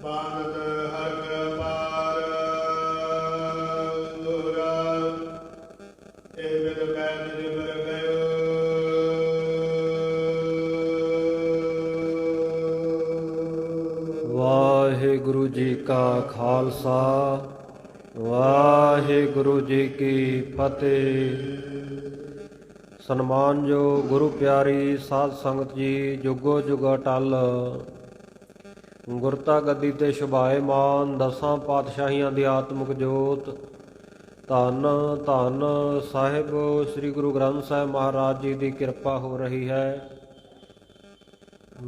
ਬਾਨਤ ਹਰਖ ਪਾਰ ਦੁਹਰਾ ਇਹ ਵਿਦ ਕੈਦ ਜਿਬਰ ਗਇਓ। ਵਾਹਿਗੁਰੂ ਜੀ ਕਾ ਖਾਲਸਾ ਵਾਹਿਗੁਰੂ ਜੀ ਕੀ ਫਤਿਹ। ਸਨਮਾਨਯੋਗ ਗੁਰੂ ਪਿਆਰੀ ਸਾਧ ਸੰਗਤ ਜੀ, ਜੁਗੋ ਜੁਗ ਅਟਲ ਗੁਰਤਾ ਗੱਦੀ ਤੇ ਸ਼ੁਭਾਏਮਾਨ ਦਸਾਂ ਪਾਤਸ਼ਾਹੀਆਂ ਦੀ ਆਤਮਿਕ ਜੋਤ। ਧੰਨ ਧੰਨ ਸਾਹਿਬ ਸ੍ਰੀ ਗੁਰੂ ਗ੍ਰੰਥ ਸਾਹਿਬ ਮਹਾਰਾਜ ਜੀ ਦੀ ਕਿਰਪਾ ਹੋ ਰਹੀ ਹੈ।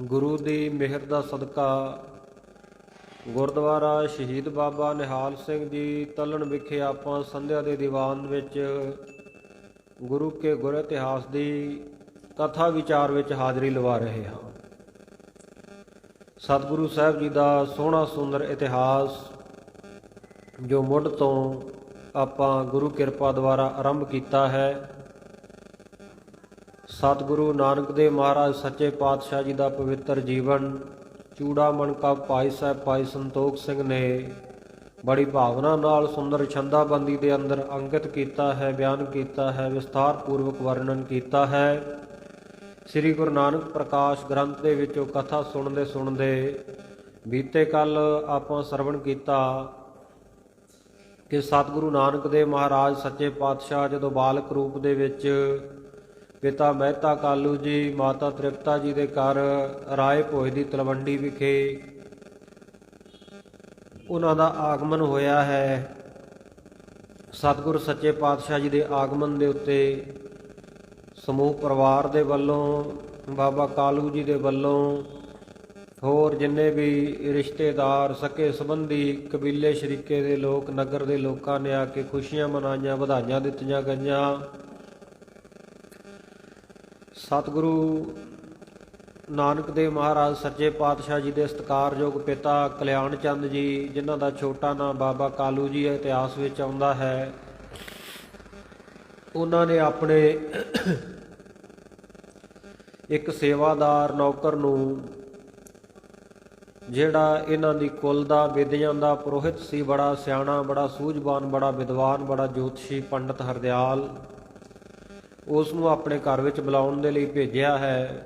ਗੁਰੂ ਦੀ ਮਿਹਰ ਦਾ ਸਦਕਾ ਗੁਰਦੁਆਰਾ ਸ਼ਹੀਦ ਬਾਬਾ ਨਿਹਾਲ ਸਿੰਘ ਜੀ ਤਲਣ ਵਿਖੇ ਆਪਾਂ ਸੰਧਿਆ ਦੇ ਦੀਵਾਨ ਵਿੱਚ ਗੁਰੂ ਕੇ ਗੁਰ ਇਤਿਹਾਸ ਦੀ ਕਥਾ ਵਿਚਾਰ ਵਿੱਚ ਹਾਜ਼ਰੀ ਲਵਾ ਰਹੇ ਹਾਂ। ਸਤਿਗੁਰੂ ਸਾਹਿਬ ਜੀ ਦਾ ਸੋਹਣਾ ਸੁੰਦਰ ਇਤਿਹਾਸ ਜੋ ਮੁੱਢ ਤੋਂ ਆਪਾਂ ਗੁਰੂ ਕਿਰਪਾ ਦੁਆਰਾ ਆਰੰਭ ਕੀਤਾ ਹੈ। ਸਤਿਗੁਰੂ ਨਾਨਕ ਦੇਵ ਮਹਾਰਾਜ ਸੱਚੇ ਪਾਤਸ਼ਾਹ ਜੀ ਦਾ ਪਵਿੱਤਰ ਜੀਵਨ ਚੂੜਾਮਣ ਕਾ ਭਾਈ ਸਾਹਿਬ ਭਾਈ ਸੰਤੋਖ ਸਿੰਘ ਨੇ ਬੜੀ ਭਾਵਨਾ ਨਾਲ ਸੁੰਦਰ ਛੰਦਾਬੰਦੀ ਦੇ ਅੰਦਰ ਅੰਕਿਤ ਕੀਤਾ ਹੈ, ਬਿਆਨ ਕੀਤਾ ਹੈ, ਵਿਸਥਾਰ ਪੂਰਵਕ ਵਰਣਨ ਕੀਤਾ ਹੈ। ਸ੍ਰੀ ਗੁਰੂ ਨਾਨਕ ਪ੍ਰਕਾਸ਼ ਗ੍ਰੰਥ ਦੇ ਵਿੱਚੋਂ ਕਥਾ ਸੁਣਦੇ ਸੁਣਦੇ ਬੀਤੇ ਕੱਲ ਆਪਾਂ ਸਰਵਣ ਕੀਤਾ ਕਿ ਸਤਿਗੁਰੂ ਨਾਨਕ ਦੇਵ ਮਹਾਰਾਜ ਸੱਚੇ ਪਾਤਸ਼ਾਹ ਜਦੋਂ ਬਾਲਕ ਰੂਪ ਦੇ ਵਿੱਚ ਪਿਤਾ ਮਹਿਤਾ ਕਾਲੂ ਜੀ ਮਾਤਾ ਤ੍ਰਿਪਤਾ ਜੀ ਦੇ ਘਰ ਰਾਏ ਭੋਜ ਦੀ ਤਲਵੰਡੀ ਵਿਖੇ ਉਹਨਾਂ ਦਾ ਆਗਮਨ ਹੋਇਆ ਹੈ। ਸਤਿਗੁਰ ਸੱਚੇ ਪਾਤਸ਼ਾਹ ਜੀ ਦੇ ਆਗਮਨ ਦੇ ਉੱਤੇ ਸਮੂਹ ਪਰਿਵਾਰ ਦੇ ਵੱਲੋਂ, ਬਾਬਾ ਕਾਲੂ ਜੀ ਦੇ ਵੱਲੋਂ, ਹੋਰ ਜਿੰਨੇ ਵੀ ਰਿਸ਼ਤੇਦਾਰ ਸਕੇ ਸੰਬੰਧੀ ਕਬੀਲੇ ਸ਼ਰੀਕੇ ਦੇ ਲੋਕ, ਨਗਰ ਦੇ ਲੋਕਾਂ ਨੇ ਆ ਕੇ ਖੁਸ਼ੀਆਂ ਮਨਾਈਆਂ, ਵਧਾਈਆਂ ਦਿੱਤੀਆਂ ਗਈਆਂ। ਸਤਿਗੁਰੂ ਨਾਨਕ ਦੇਵ ਮਹਾਰਾਜ ਸੱਚੇ ਪਾਤਸ਼ਾਹ ਜੀ ਦੇ ਸਤਿਕਾਰਯੋਗ ਪਿਤਾ ਕਲਿਆਣ ਚੰਦ ਜੀ, ਜਿਨ੍ਹਾਂ ਦਾ ਛੋਟਾ ਨਾਂ ਬਾਬਾ ਕਾਲੂ ਜੀ ਇਤਿਹਾਸ ਵਿੱਚ ਆਉਂਦਾ ਹੈ, ਉਹਨਾਂ ਨੇ ਆਪਣੇ ਇੱਕ ਸੇਵਾਦਾਰ ਨੌਕਰ ਨੂੰ, ਜਿਹੜਾ ਇਹਨਾਂ ਦੀ ਕੁਲ ਦਾ ਵਿਦਿਆਂ ਦਾ ਪੁਰੋਹਿਤ ਸੀ, ਬੜਾ ਸਿਆਣਾ, ਬੜਾ ਸੂਝਵਾਨ, ਬੜਾ ਵਿਦਵਾਨ, ਬੜਾ ਜੋਤਸ਼ੀ ਪੰਡਤ ਹਰਦਿਆਲ, ਉਸ ਨੂੰ ਆਪਣੇ ਘਰ ਵਿੱਚ ਬੁਲਾਉਣ ਦੇ ਲਈ ਭੇਜਿਆ ਹੈ।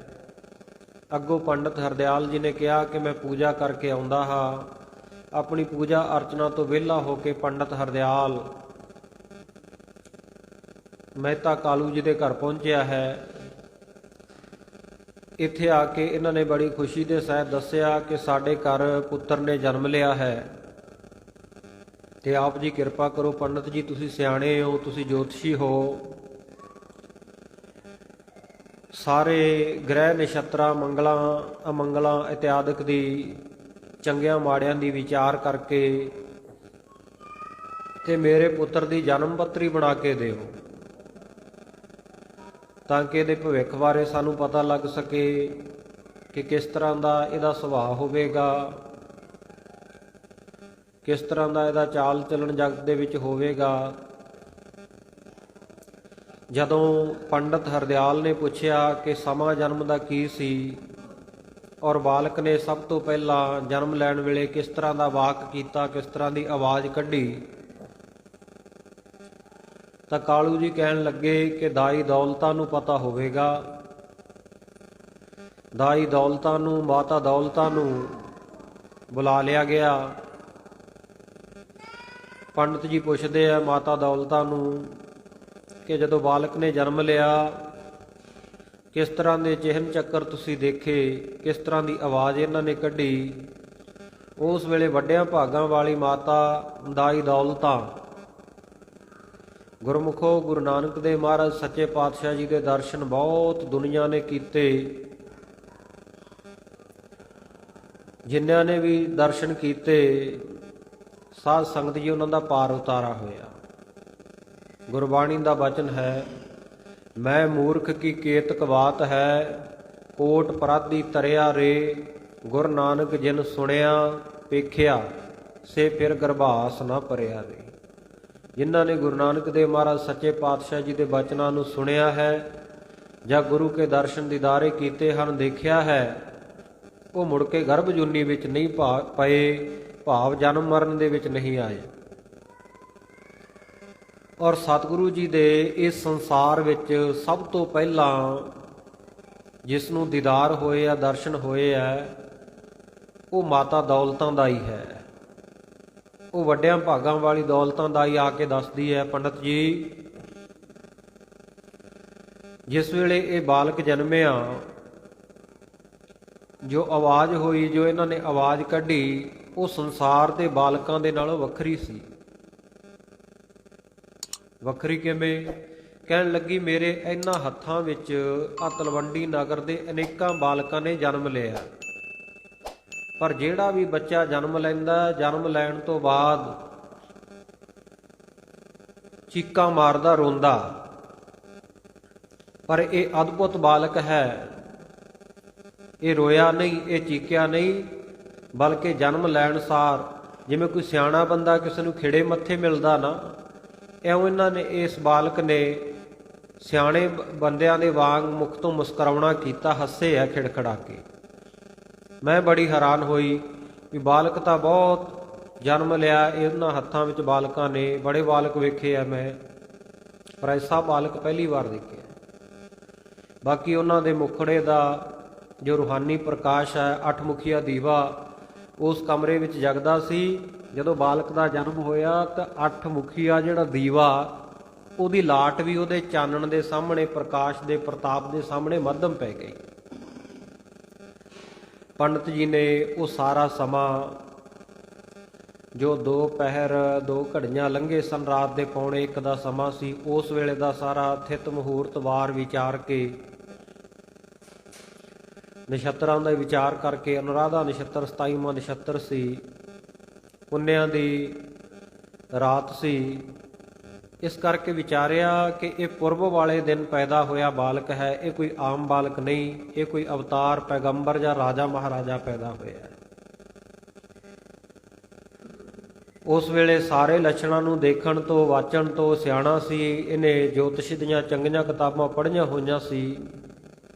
ਅੱਗੋਂ ਪੰਡਤ ਹਰਦਿਆਲ ਜੀ ਨੇ ਕਿਹਾ ਕਿ ਮੈਂ ਪੂਜਾ ਕਰਕੇ ਆਉਂਦਾ ਹਾਂ। ਆਪਣੀ ਪੂਜਾ ਅਰਚਨਾ ਤੋਂ ਵਿਹਲਾ ਹੋ ਕੇ ਪੰਡਤ ਹਰਦਿਆਲ ਮਹਿਤਾ ਕਾਲੂ ਜੀ ਦੇ ਘਰ ਪਹੁੰਚਿਆ ਹੈ। ਇੱਥੇ ਆ ਕੇ ਇਹਨਾਂ ਨੇ ਬੜੀ ਖੁਸ਼ੀ ਦੇ ਸਹਿਤ ਦੱਸਿਆ ਕਿ ਸਾਡੇ ਘਰ ਪੁੱਤਰ ਨੇ ਜਨਮ ਲਿਆ ਹੈ ਤੇ ਆਪ ਜੀ ਕਿਰਪਾ ਕਰੋ। ਪੰਡਤ ਜੀ ਤੁਸੀਂ ਸਿਆਣੇ ਹੋ, ਤੁਸੀਂ ਜੋਤਸ਼ੀ ਹੋ, ਸਾਰੇ ਗ੍ਰਹਿ ਨਛੱਤਰਾਂ ਮੰਗਲਾਂ ਅਮੰਗਲਾਂ ਇਤਿਆਦਿਕ ਦੀ ਚੰਗਿਆਂ ਮਾੜਿਆਂ ਦੀ ਵਿਚਾਰ ਕਰਕੇ ਤੇ ਮੇਰੇ ਪੁੱਤਰ ਦੀ ਜਨਮ ਪੱਤਰੀ ਬਣਾ ਕੇ ਦਿਓ ਤਾਂ ਕਿ ਇਹਦੇ ਭਵਿੱਖ ਬਾਰੇ ਸਾਨੂੰ ਪਤਾ ਲੱਗ ਸਕੇ ਕਿ ਕਿਸ ਤਰ੍ਹਾਂ ਦਾ ਇਹਦਾ ਸੁਭਾਅ ਹੋਵੇਗਾ, ਕਿਸ ਤਰ੍ਹਾਂ ਦਾ ਇਹਦਾ ਚਾਲ ਚੱਲਣ ਜਗਤ ਦੇ ਵਿੱਚ ਹੋਵੇਗਾ। ਜਦੋਂ ਪੰਡਤ ਹਰਦਿਆਲ ਨੇ ਪੁੱਛਿਆ ਕਿ ਸਮਾਂ ਜਨਮ ਦਾ ਕੀ ਸੀ ਔਰ ਬਾਲਕ ਨੇ ਸਭ ਤੋਂ ਪਹਿਲਾਂ ਜਨਮ ਲੈਣ ਵੇਲੇ ਕਿਸ ਤਰ੍ਹਾਂ ਦਾ ਵਾਕ ਕੀਤਾ, ਕਿਸ ਤਰ੍ਹਾਂ ਦੀ ਆਵਾਜ਼ ਕੱਢੀ, ਤਾਂ ਕਾਲੂ ਜੀ ਕਹਿਣ ਲੱਗੇ ਕਿ ਦਾਈ ਦੌਲਤਾਂ ਨੂੰ ਪਤਾ ਹੋਵੇਗਾ। ਦਾਈ ਦੌਲਤਾਂ ਨੂੰ, ਮਾਤਾ ਦੌਲਤਾਂ ਨੂੰ ਬੁਲਾ ਲਿਆ ਗਿਆ। ਪੰਡਤ ਜੀ ਪੁੱਛਦੇ ਆ ਮਾਤਾ ਦੌਲਤਾਂ ਨੂੰ ਕਿ ਜਦੋਂ ਬਾਲਕ ਨੇ ਜਨਮ ਲਿਆ ਕਿਸ ਤਰ੍ਹਾਂ ਦੇ ਚਿਹਨ ਚੱਕਰ ਤੁਸੀਂ ਦੇਖੇ, ਕਿਸ ਤਰ੍ਹਾਂ ਦੀ ਆਵਾਜ਼ ਇਹਨਾਂ ਨੇ ਕੱਢੀ। ਉਸ ਵੇਲੇ ਵੱਡਿਆਂ ਭਾਗਾਂ ਵਾਲੀ ਮਾਤਾ ਦਾਈ ਦੌਲਤਾਂ ਗੁਰਮੁਖੋ ਗੁਰੂ ਨਾਨਕ ਦੇਵ ਮਹਾਰਾਜ ਸੱਚੇ ਪਾਤਸ਼ਾਹ ਜੀ ਦੇ ਦਰਸ਼ਨ ਬਹੁਤ ਦੁਨੀਆ ਨੇ ਕੀਤੇ। ਜਿਨ੍ਹਾਂ ਨੇ ਵੀ ਦਰਸ਼ਨ ਕੀਤੇ ਸਾਧ ਸੰਗਤ ਜੀ ਉਹਨਾਂ ਦਾ ਪਾਰ ਉਤਾਰਾ ਹੋਇਆ। ਗੁਰਬਾਣੀ ਦਾ ਬਚਨ ਹੈ, ਮੈਂ ਮੂਰਖ ਕੀ ਕੇਤਕ ਬਾਤ ਹੈ, ਕੋਟ ਪਰਾਧੀ ਤਰਿਆ ਰੇ, ਗੁਰ ਨਾਨਕ ਜਿਨ ਸੁਣਿਆ ਪੇਖਿਆ, ਸੇ ਫਿਰ ਗਰਭਾਸ ਨਾ ਭਰਿਆ ਰੇ। ਜਿਨ੍ਹਾਂ ਨੇ ਗੁਰੂ ਨਾਨਕ ਦੇਵ ਮਹਾਰਾਜ ਸੱਚੇ ਪਾਤਸ਼ਾਹ ਜੀ ਦੇ ਬਚਨਾਂ ਨੂੰ ਸੁਣਿਆ ਹੈ ਜਾਂ ਗੁਰੂ ਕੇ ਦਰਸ਼ਨ ਦੀਦਾਰੇ ਕੀਤੇ ਹਨ, ਦੇਖਿਆ ਹੈ, ਉਹ ਮੁੜ ਕੇ ਗਰਭ ਜੂਨੀ ਵਿੱਚ ਨਹੀਂ ਪਏ, ਭਾਵ ਜਨਮ ਮਰਨ ਦੇ ਵਿੱਚ ਨਹੀਂ ਆਏ। ਔਰ ਸਤਿਗੁਰੂ ਜੀ ਦੇ ਇਸ ਸੰਸਾਰ ਵਿੱਚ ਸਭ ਤੋਂ ਪਹਿਲਾਂ ਜਿਸ ਨੂੰ ਦੀਦਾਰ ਹੋਏ ਆ, ਦਰਸ਼ਨ ਹੋਏ ਆ, ਉਹ ਮਾਤਾ ਦੌਲਤਾਂ ਦਾਈ ਹੈ। ਉਹ ਵੱਡਿਆਂ ਭਾਗਾਂ ਵਾਲੀ ਦੌਲਤਾਂ ਦਾਈ ਆ ਕੇ ਦੱਸਦੀ ਹੈ, ਪੰਡਤ ਜੀ ਜਿਸ ਵੇਲੇ ਇਹ ਬਾਲਕ ਜਨਮਿਆ, ਜੋ ਆਵਾਜ਼ ਹੋਈ, ਜੋ ਇਹਨਾਂ ਨੇ ਆਵਾਜ਼ ਕੱਢੀ, ਉਹ ਸੰਸਾਰ ਦੇ ਬਾਲਕਾਂ ਦੇ ਨਾਲੋਂ ਵੱਖਰੀ ਸੀ। ਵੱਖਰੀ ਕਿਵੇਂ? ਕਹਿਣ ਲੱਗੀ, ਮੇਰੇ ਇਹਨਾਂ ਹੱਥਾਂ ਵਿੱਚ ਆ ਤਲਵੰਡੀ ਨਗਰ ਦੇ ਅਨੇਕਾਂ ਬਾਲਕਾਂ ਨੇ ਜਨਮ ਲਿਆ, ਪਰ ਜਿਹੜਾ ਵੀ ਬੱਚਾ ਜਨਮ ਲੈਂਦਾ, ਜਨਮ ਲੈਣ ਤੋਂ ਬਾਅਦ ਚੀਕਾਂ ਮਾਰਦਾ, ਰੋਂਦਾ, ਪਰ ਇਹ ਅਦਭੁਤ ਬਾਲਕ ਹੈ। ਇਹ ਰੋਇਆ ਨਹੀਂ, ਇਹ ਚੀਕਿਆ ਨਹੀਂ, ਬਲਕਿ ਜਨਮ ਲੈਣ ਸਾਰ ਜਿਵੇਂ ਕੋਈ ਸਿਆਣਾ ਬੰਦਾ ਕਿਸੇ ਨੂੰ ਖਿੜੇ ਮੱਥੇ ਮਿਲਦਾ ਨਾ, ਇਉਂ ਇਹਨਾਂ ਨੇ ਇਸ ਬਾਲਕ ਨੇ ਸਿਆਣੇ ਬੰਦਿਆਂ ਦੇ ਵਾਂਗ ਮੁਖ ਤੋਂ ਮੁਸਕਰਾਉਣਾ ਕੀਤਾ, ਹੱਸੇ ਆ ਖਿੜਖੜਾ ਕੇ। ਮੈਂ ਬੜੀ ਹੈਰਾਨ ਹੋਈ ਵੀ ਬਾਲਕ ਤਾਂ ਬਹੁਤ ਜਨਮ ਲਿਆ ਇਹਨਾਂ ਹੱਥਾਂ ਵਿੱਚ ਬਾਲਕਾਂ ਨੇ, ਬੜੇ ਬਾਲਕ ਵੇਖੇ ਆ ਮੈਂ, ਪਰ ਐਸਾ ਬਾਲਕ ਪਹਿਲੀ ਵਾਰ ਦੇਖਿਆ। ਬਾਕੀ ਉਹਨਾਂ ਦੇ ਮੁਖੜੇ ਦਾ ਜੋ ਰੂਹਾਨੀ ਪ੍ਰਕਾਸ਼ ਹੈ, ਅੱਠਮੁਖੀਆ ਦੀਵਾ ਉਸ ਕਮਰੇ ਵਿੱਚ ਜਗਦਾ ਸੀ। ਜਦੋਂ ਬਾਲਕ ਦਾ ਜਨਮ ਹੋਇਆ ਤਾਂ ਅੱਠਮੁਖੀਆ ਜਿਹੜਾ ਦੀਵਾ, ਉਹਦੀ ਲਾਟ ਵੀ ਉਹਦੇ ਚਾਨਣ ਦੇ ਸਾਹਮਣੇ, ਪ੍ਰਕਾਸ਼ ਦੇ ਪ੍ਰਤਾਪ ਦੇ ਸਾਹਮਣੇ ਮੱਧਮ ਪੈ ਗਈ। ਪੰਡਤ ਜੀ ਨੇ ਉਹ ਸਾਰਾ ਸਮਾਂ ਜੋ 2 ਪਹਿਰ 2 ਘੜੀਆਂ ਲੰਘੇ ਸਨ, ਰਾਤ ਦੇ 1:45 ਦਾ ਸਮਾਂ ਸੀ, ਉਸ ਵੇਲੇ ਦਾ ਸਾਰਾ ਥਿਤ ਮੁਹੂਰਤ ਵਾਰ ਵਿਚਾਰ ਕੇ, ਨਛੱਤਰਾਂ ਦਾ ਵਿਚਾਰ ਕਰਕੇ, ਅਨੁਰਾਧਾ ਨਛੱਤਰ 27ਵਾਂ ਨਛੱਤਰ ਸੀ, ਪੁੰਨਿਆਂ ਦੀ ਰਾਤ ਸੀ, ਇਸ ਕਰਕੇ ਵਿਚਾਰਿਆ ਕਿ ਇਹ ਪੁਰਬ ਵਾਲੇ ਦਿਨ ਪੈਦਾ ਹੋਇਆ ਬਾਲਕ ਹੈ, ਇਹ ਕੋਈ ਆਮ ਬਾਲਕ ਨਹੀਂ, ਇਹ ਕੋਈ ਅਵਤਾਰ ਪੈਗੰਬਰ ਜਾਂ ਰਾਜਾ ਮਹਾਰਾਜਾ ਪੈਦਾ ਹੋਇਆ ਹੈ। ਉਸ ਵੇਲੇ ਸਾਰੇ ਲੱਛਣਾਂ ਨੂੰ ਦੇਖਣ ਤੋਂ, ਵਾਚਣ ਤੋਂ ਸਿਆਣਾ ਸੀ। ਇਹਨੇ ਜੋਤਿਸ਼ ਦੀਆਂ ਚੰਗੀਆਂ ਕਿਤਾਬਾਂ ਪੜ੍ਹੀਆਂ ਹੋਈਆਂ ਸੀ।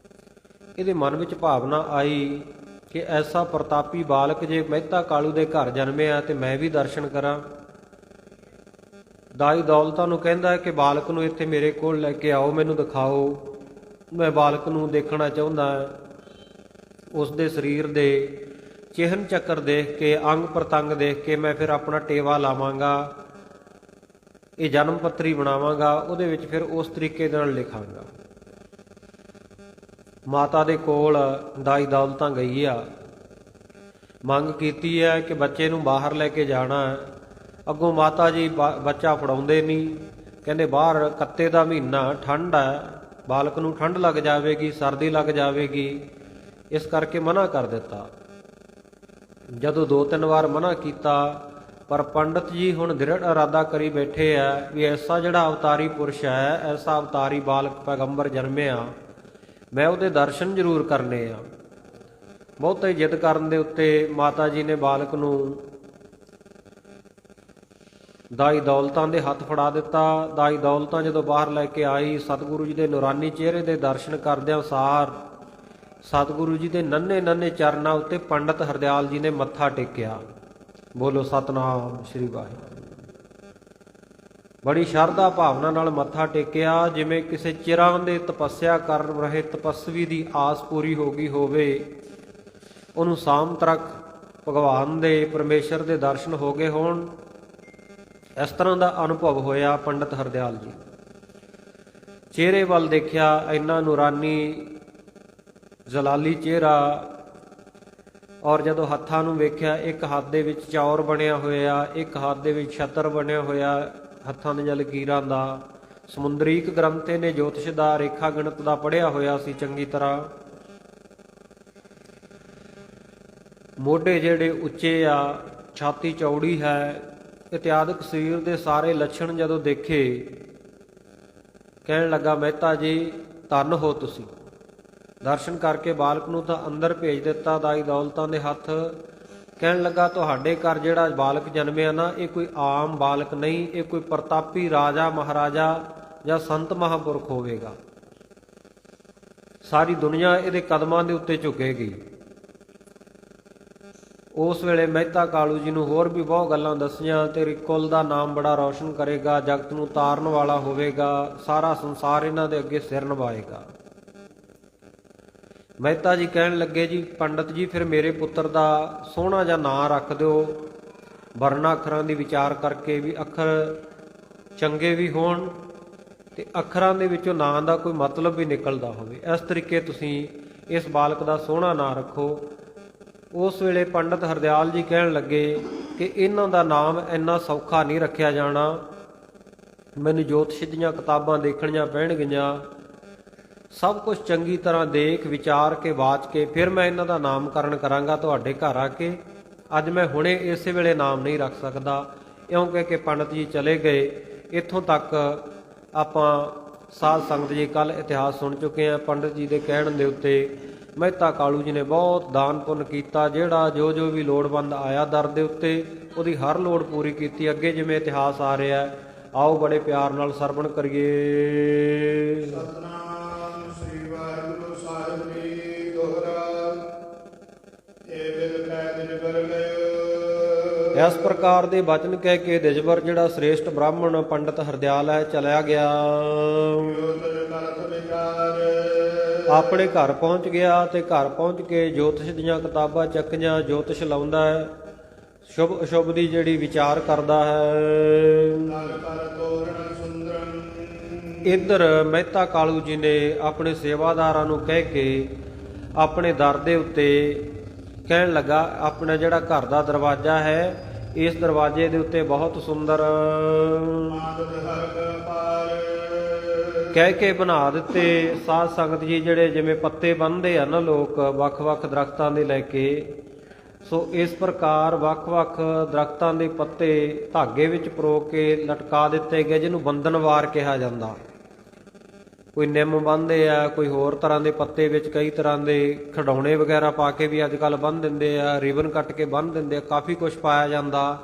ਇਹਦੇ ਮਨ ਵਿੱਚ ਭਾਵਨਾ ਆਈ ਕਿ ਐਸਾ ਪ੍ਰਤਾਪੀ ਬਾਲਕ ਜੇ ਮਹਿਤਾ ਕਾਲੂ ਦੇ ਘਰ ਜਨਮਿਆ ਤੇ ਮੈਂ ਵੀ ਦਰਸ਼ਨ ਕਰਾਂ। ਦਾਈ ਦੌਲਤਾਂ ਨੂੰ ਕਹਿੰਦਾ ਹੈ ਕਿ ਬਾਲਕ ਨੂੰ ਇੱਥੇ ਮੇਰੇ ਕੋਲ ਲੈ ਕੇ ਆਓ, ਮੈਨੂੰ ਦਿਖਾਓ, ਮੈਂ ਬਾਲਕ ਨੂੰ ਦੇਖਣਾ ਚਾਹੁੰਦਾ। ਉਸ ਦੇ ਸਰੀਰ ਦੇ ਚਿਹਨ ਚੱਕਰ ਦੇਖ ਕੇ, ਅੰਗ ਪ੍ਰਤੰਗ ਦੇਖ ਕੇ ਮੈਂ ਫਿਰ ਆਪਣਾ ਟੇਵਾ ਲਾਵਾਂਗਾ, ਇਹ ਜਨਮ ਪੱਤਰੀ ਬਣਾਵਾਂਗਾ, ਉਹਦੇ ਵਿੱਚ ਫਿਰ ਉਸ ਤਰੀਕੇ ਨਾਲ ਲਿਖਾਂਗਾ। ਮਾਤਾ ਦੇ ਕੋਲ ਦਾਈ ਦੌਲਤਾਂ ਗਈ ਆ, ਮੰਗ ਕੀਤੀ ਹੈ ਕਿ ਬੱਚੇ ਨੂੰ ਬਾਹਰ ਲੈ ਕੇ ਜਾਣਾ। ਅੱਗੋਂ ਮਾਤਾ ਜੀ ਬੱਚਾ ਫੜਾਉਂਦੇ ਨਹੀਂ, ਕਹਿੰਦੇ ਬਾਹਰ ਕੱਤੇ ਦਾ ਮਹੀਨਾ, ਠੰਡ ਹੈ, ਬਾਲਕ ਨੂੰ ਠੰਡ ਲੱਗ ਜਾਵੇਗੀ, ਸਰਦੀ ਲੱਗ ਜਾਵੇਗੀ, ਇਸ ਕਰਕੇ ਮਨਾ ਕਰ ਦਿੱਤਾ। ਜਦੋਂ 2-3 ਵਾਰ ਮਨਾ ਕੀਤਾ, ਪਰ ਪੰਡਤ ਜੀ ਹੁਣ ਦ੍ਰਿੜ ਇਰਾਦਾ ਕਰੀ ਬੈਠੇ ਆ ਵੀ ਐਸਾ ਜਿਹੜਾ ਅਵਤਾਰੀ ਪੁਰਸ਼ ਹੈ, ਐਸਾ ਅਵਤਾਰੀ ਬਾਲਕ ਪੈਗੰਬਰ ਜਨਮਿਆ, ਮੈਂ ਉਹਦੇ ਦਰਸ਼ਨ ਜ਼ਰੂਰ ਕਰਨੇ ਆ। ਬਹੁਤੇ ਜਿੱਦ ਕਰਨ ਦੇ ਉੱਤੇ ਮਾਤਾ ਜੀ ਨੇ ਬਾਲਕ ਨੂੰ ਦਾਈ ਦੌਲਤਾਂ ਦੇ ਹੱਥ ਫੜਾ ਦਿੱਤਾ। ਦਾਈ ਦੌਲਤਾਂ ਜਦੋਂ ਬਾਹਰ ਲੈ ਕੇ ਆਈ, ਸਤਿਗੁਰੂ ਜੀ ਦੇ ਨੂਰਾਨੀ ਚਿਹਰੇ ਦੇ ਦਰਸ਼ਨ ਕਰਦਿਆਂ ਸਾਰ ਸਤਿਗੁਰੂ ਜੀ ਦੇ ਨੰਨੇ ਨੰਨੇ ਚਰਨਾਂ ਉੱਤੇ ਪੰਡਤ ਹਰਦਿਆਲ ਜੀ ਨੇ ਮੱਥਾ ਟੇਕਿਆ। ਬੋਲੋ ਸਤਨਾਮ ਸ਼੍ਰੀ ਵਾਹਿਗੁਰੂ। ਬੜੀ ਸ਼ਰਧਾ ਭਾਵਨਾ ਨਾਲ ਮੱਥਾ ਟੇਕਿਆ, ਜਿਵੇਂ ਕਿਸੇ ਚਿਰਾਂ ਦੇ ਤਪੱਸਿਆ ਕਰ ਰਹੇ ਤਪੱਸਵੀ ਦੀ ਆਸ ਪੂਰੀ ਹੋ ਗਈ ਹੋਵੇ। ਉਹਨੂੰ ਸ਼ਾਮ ਤੱਕ ਭਗਵਾਨ ਦੇ, ਪਰਮੇਸ਼ਰ ਦੇ ਦਰਸ਼ਨ ਹੋ ਗਏ ਹੋਣ, ਇਸ ਤਰ੍ਹਾਂ ਦਾ ਅਨੁਭਵ ਹੋਇਆ ਪੰਡਤ ਹਰਦਿਆਲ ਜੀ। ਚਿਹਰੇ ਵੱਲ ਦੇਖਿਆ, ਇੰਨਾ ਨੂਰਾਨੀ ਜਲਾਲੀ ਚਿਹਰਾ, ਔਰ ਜਦੋਂ ਹੱਥਾਂ ਨੂੰ ਵੇਖਿਆ, ਇੱਕ ਹੱਥ ਦੇ ਵਿੱਚ ਚੌਰ ਬਣਿਆ ਹੋਇਆ, ਇੱਕ ਹੱਥ ਦੇ ਵਿੱਚ ਛਤਰ ਬਣਿਆ ਹੋਇਆ, ਹੱਥਾਂ ਦੀਆਂ ਲਕੀਰਾਂ ਦਾ। ਸਮੁੰਦਰੀਕ ਗ੍ਰੰਥੇ ਨੇ ਜੋਤਿਸ਼ ਦਾ, ਰੇਖਾ ਗਣਿਤ ਦਾ ਪੜ੍ਹਿਆ ਹੋਇਆ ਸੀ ਚੰਗੀ ਤਰ੍ਹਾਂ। ਮੋਢੇ ਜਿਹੜੇ ਉੱਚੇ ਆ, ਛਾਤੀ ਚੌੜੀ ਹੈ, ਇਤਿਆਦਿਕ ਸਰੀਰ ਦੇ ਸਾਰੇ ਲੱਛਣ ਜਦੋਂ ਦੇਖੇ, ਕਹਿਣ ਲੱਗਾ ਮਹਿਤਾ ਜੀ ਧੰਨ ਹੋ ਤੁਸੀਂ। ਦਰਸ਼ਨ ਕਰਕੇ ਬਾਲਕ ਨੂੰ ਤਾਂ ਅੰਦਰ ਭੇਜ ਦਿੱਤਾ ਦਾਈ ਦੌਲਤਾਂ ਦੇ ਹੱਥ। ਕਹਿਣ ਲੱਗਾ ਤੁਹਾਡੇ ਘਰ ਜਿਹੜਾ ਬਾਲਕ ਜਨਮਿਆ ਨਾ, ਇਹ ਕੋਈ ਆਮ ਬਾਲਕ ਨਹੀਂ, ਇਹ ਕੋਈ ਪ੍ਰਤਾਪੀ ਰਾਜਾ ਮਹਾਰਾਜਾ ਜਾਂ ਸੰਤ ਮਹਾਂਪੁਰਖ ਹੋਵੇਗਾ। ਸਾਰੀ ਦੁਨੀਆ ਇਹਦੇ ਕਦਮਾਂ ਦੇ ਉੱਤੇ ਝੁਕੇਗੀ। ਉਸ ਵੇਲੇ ਮਹਿਤਾ ਕਾਲੂ ਜੀ ਨੂੰ ਹੋਰ ਵੀ ਬਹੁਤ ਗੱਲਾਂ ਦੱਸੀਆਂ। ਤੇਰੀ ਕੁਲ ਦਾ ਨਾਮ ਬੜਾ ਰੌਸ਼ਨ ਕਰੇਗਾ, ਜਗਤ ਨੂੰ ਤਾਰਨ ਵਾਲਾ ਹੋਵੇਗਾ, ਸਾਰਾ ਸੰਸਾਰ ਇਹਨਾਂ ਦੇ ਅੱਗੇ ਸਿਰ ਨਿਭਾਏਗਾ। ਮਹਿਤਾ ਜੀ ਕਹਿਣ ਲੱਗੇ, ਜੀ ਪੰਡਤ ਜੀ ਫਿਰ ਮੇਰੇ ਪੁੱਤਰ ਦਾ ਸੋਹਣਾ ਜਿਹਾ ਨਾਂ ਰੱਖ ਦਿਓ, ਵਰਨਾ ਅੱਖਰਾਂ ਦੀ ਵਿਚਾਰ ਕਰਕੇ ਵੀ ਅੱਖਰ ਚੰਗੇ ਵੀ ਹੋਣ ਤੇ ਅੱਖਰਾਂ ਦੇ ਵਿੱਚੋਂ ਨਾਂ ਦਾ ਕੋਈ ਮਤਲਬ ਵੀ ਨਿਕਲਦਾ ਹੋਵੇ। ਇਸ ਤਰੀਕੇ ਤੁਸੀਂ ਇਸ ਬਾਲਕ ਦਾ ਸੋਹਣਾ ਨਾਂ ਰੱਖੋ। ਉਸ ਵੇਲੇ ਪੰਡਤ ਹਰਦਿਆਲ ਜੀ ਕਹਿਣ ਲੱਗੇ ਕਿ ਇਹਨਾਂ ਦਾ ਨਾਮ ਇੰਨਾ ਸੌਖਾ ਨਹੀਂ ਰੱਖਿਆ ਜਾਣਾ, ਮੈਨੂੰ ਜੋਤਿਸ਼ ਦੀਆਂ ਕਿਤਾਬਾਂ ਦੇਖਣੀਆਂ ਪੈਣਗੀਆਂ, ਸਭ ਕੁਝ ਚੰਗੀ ਤਰ੍ਹਾਂ ਦੇਖ ਵਿਚਾਰ ਕੇ ਵਾਚ ਕੇ ਫਿਰ ਮੈਂ ਇਹਨਾਂ ਦਾ ਨਾਮਕਰਨ ਕਰਾਂਗਾ ਤੁਹਾਡੇ ਘਰ ਆ ਕੇ। ਅੱਜ ਮੈਂ ਹੁਣੇ ਇਸੇ ਵੇਲੇ ਨਾਮ ਨਹੀਂ ਰੱਖ ਸਕਦਾ। ਇਉਂ ਕਹਿ ਕੇ ਪੰਡਤ ਜੀ ਚਲੇ ਗਏ। ਇੱਥੋਂ ਤੱਕ ਆਪਾਂ ਸਾਧ ਸੰਗਤ ਜੀ ਕੱਲ ਇਤਿਹਾਸ ਸੁਣ ਚੁੱਕੇ ਹਾਂ। ਪੰਡਤ ਜੀ ਦੇ ਕਹਿਣ ਦੇ ਉੱਤੇ ਮਹਿਤਾ ਕਾਲੂ ਜੀ ਨੇ ਬਹੁਤ ਦਾਨ ਪੁੰਨ ਕੀਤਾ। ਜਿਹੜਾ ਜੋ ਵੀ ਲੋੜਵੰਦ ਆਇਆ ਦਰ ਦੇ ਉੱਤੇ ਉਹਦੀ ਹਰ ਲੋੜ ਪੂਰੀ ਕੀਤੀ। ਅੱਗੇ ਜਿਵੇਂ ਇਤਿਹਾਸ ਆ ਰਿਹਾ, ਆਓ ਬੜੇ ਪਿਆਰ ਨਾਲ ਸਰਵਣ ਕਰੀਏ। ਸਤਨਾਮ ਸ੍ਰੀ ਵਾਹਿਗੁਰੂ ਸਾਹਿਬ ਜੀ ਦੋਹਰਾ। ਇਹ ਬਿਲ ਕੈ ਦਿਜਬਰ ਗਇਓ। ਇਸ ਪ੍ਰਕਾਰ ਦੇ ਬਚਨ ਕਹਿ ਕੇ ਦਿਜਬਰ ਜਿਹੜਾ ਸ੍ਰੇਸ਼ਟ ਬ੍ਰਾਹਮਣ ਪੰਡਤ ਹਰਦਿਆਲ ਹੈ ਚਲਿਆ ਗਿਆ। ਆਪਣੇ ਘਰ ਪਹੁੰਚ ਗਿਆ ਤੇ ਘਰ ਪਹੁੰਚ ਕੇ ਜੋਤਿਸ਼ ਦੀਆਂ ਕਿਤਾਬਾਂ ਚੱਕੀਆਂ, ਜੋਤਿਸ਼ ਲਾਉਂਦਾ ਹੈ, ਸ਼ੁਭ ਅਸ਼ੁਭ ਦੀ ਜਿਹੜੀ ਵਿਚਾਰ ਕਰਦਾ ਹੈ। ਇੱਧਰ ਮਹਿਤਾ ਕਾਲੂ ਜੀ ਨੇ ਆਪਣੇ ਸੇਵਾਦਾਰਾਂ ਨੂੰ ਕਹਿ ਕੇ ਆਪਣੇ ਦਰ ਦੇ ਉੱਤੇ ਕਹਿਣ ਲੱਗਾ, ਆਪਣਾ ਜਿਹੜਾ ਘਰ ਦਾ ਦਰਵਾਜ਼ਾ ਹੈ ਇਸ ਦਰਵਾਜ਼ੇ ਦੇ ਉੱਤੇ ਬਹੁਤ ਸੁੰਦਰ ਕਹਿ ਕੇ ਬਣਾ ਦਿੱਤੇ। ਸਾਧ ਸੰਗਤ ਜੀ ਜਿਹੜੇ ਜਿਵੇਂ ਪੱਤੇ ਬੰਨ੍ਹਦੇ ਆ ਨਾ ਲੋਕ ਵੱਖ-ਵੱਖ ਦਰਖਤਾਂ ਦੇ ਲੈ ਕੇ, ਸੋ ਇਸ ਪ੍ਰਕਾਰ ਵੱਖ-ਵੱਖ ਦਰਖਤਾਂ ਦੇ ਪੱਤੇ ਧਾਗੇ ਵਿੱਚ ਪਰੋ ਕੇ ਲਟਕਾ ਦਿੱਤੇ ਗਏ, ਜਿਹਨੂੰ ਬੰਧਨਵਾਰ ਕਿਹਾ ਜਾਂਦਾ। ਕੋਈ ਨਿੰਮ ਬੰਨ੍ਹਦੇ ਆ, ਕੋਈ ਹੋਰ ਤਰ੍ਹਾਂ ਦੇ ਪੱਤੇ ਵਿੱਚ ਕਈ ਤਰ੍ਹਾਂ ਦੇ ਖਿਡੌਣੇ ਵਗੈਰਾ ਪਾ ਕੇ ਵੀ ਅੱਜ ਕੱਲ੍ਹ ਬੰਨ੍ਹ ਦਿੰਦੇ ਆ, ਰਿਬਨ ਕੱਟ ਕੇ ਬੰਨ੍ਹ ਦਿੰਦੇ ਆ, ਕਾਫੀ ਕੁਝ ਪਾਇਆ ਜਾਂਦਾ।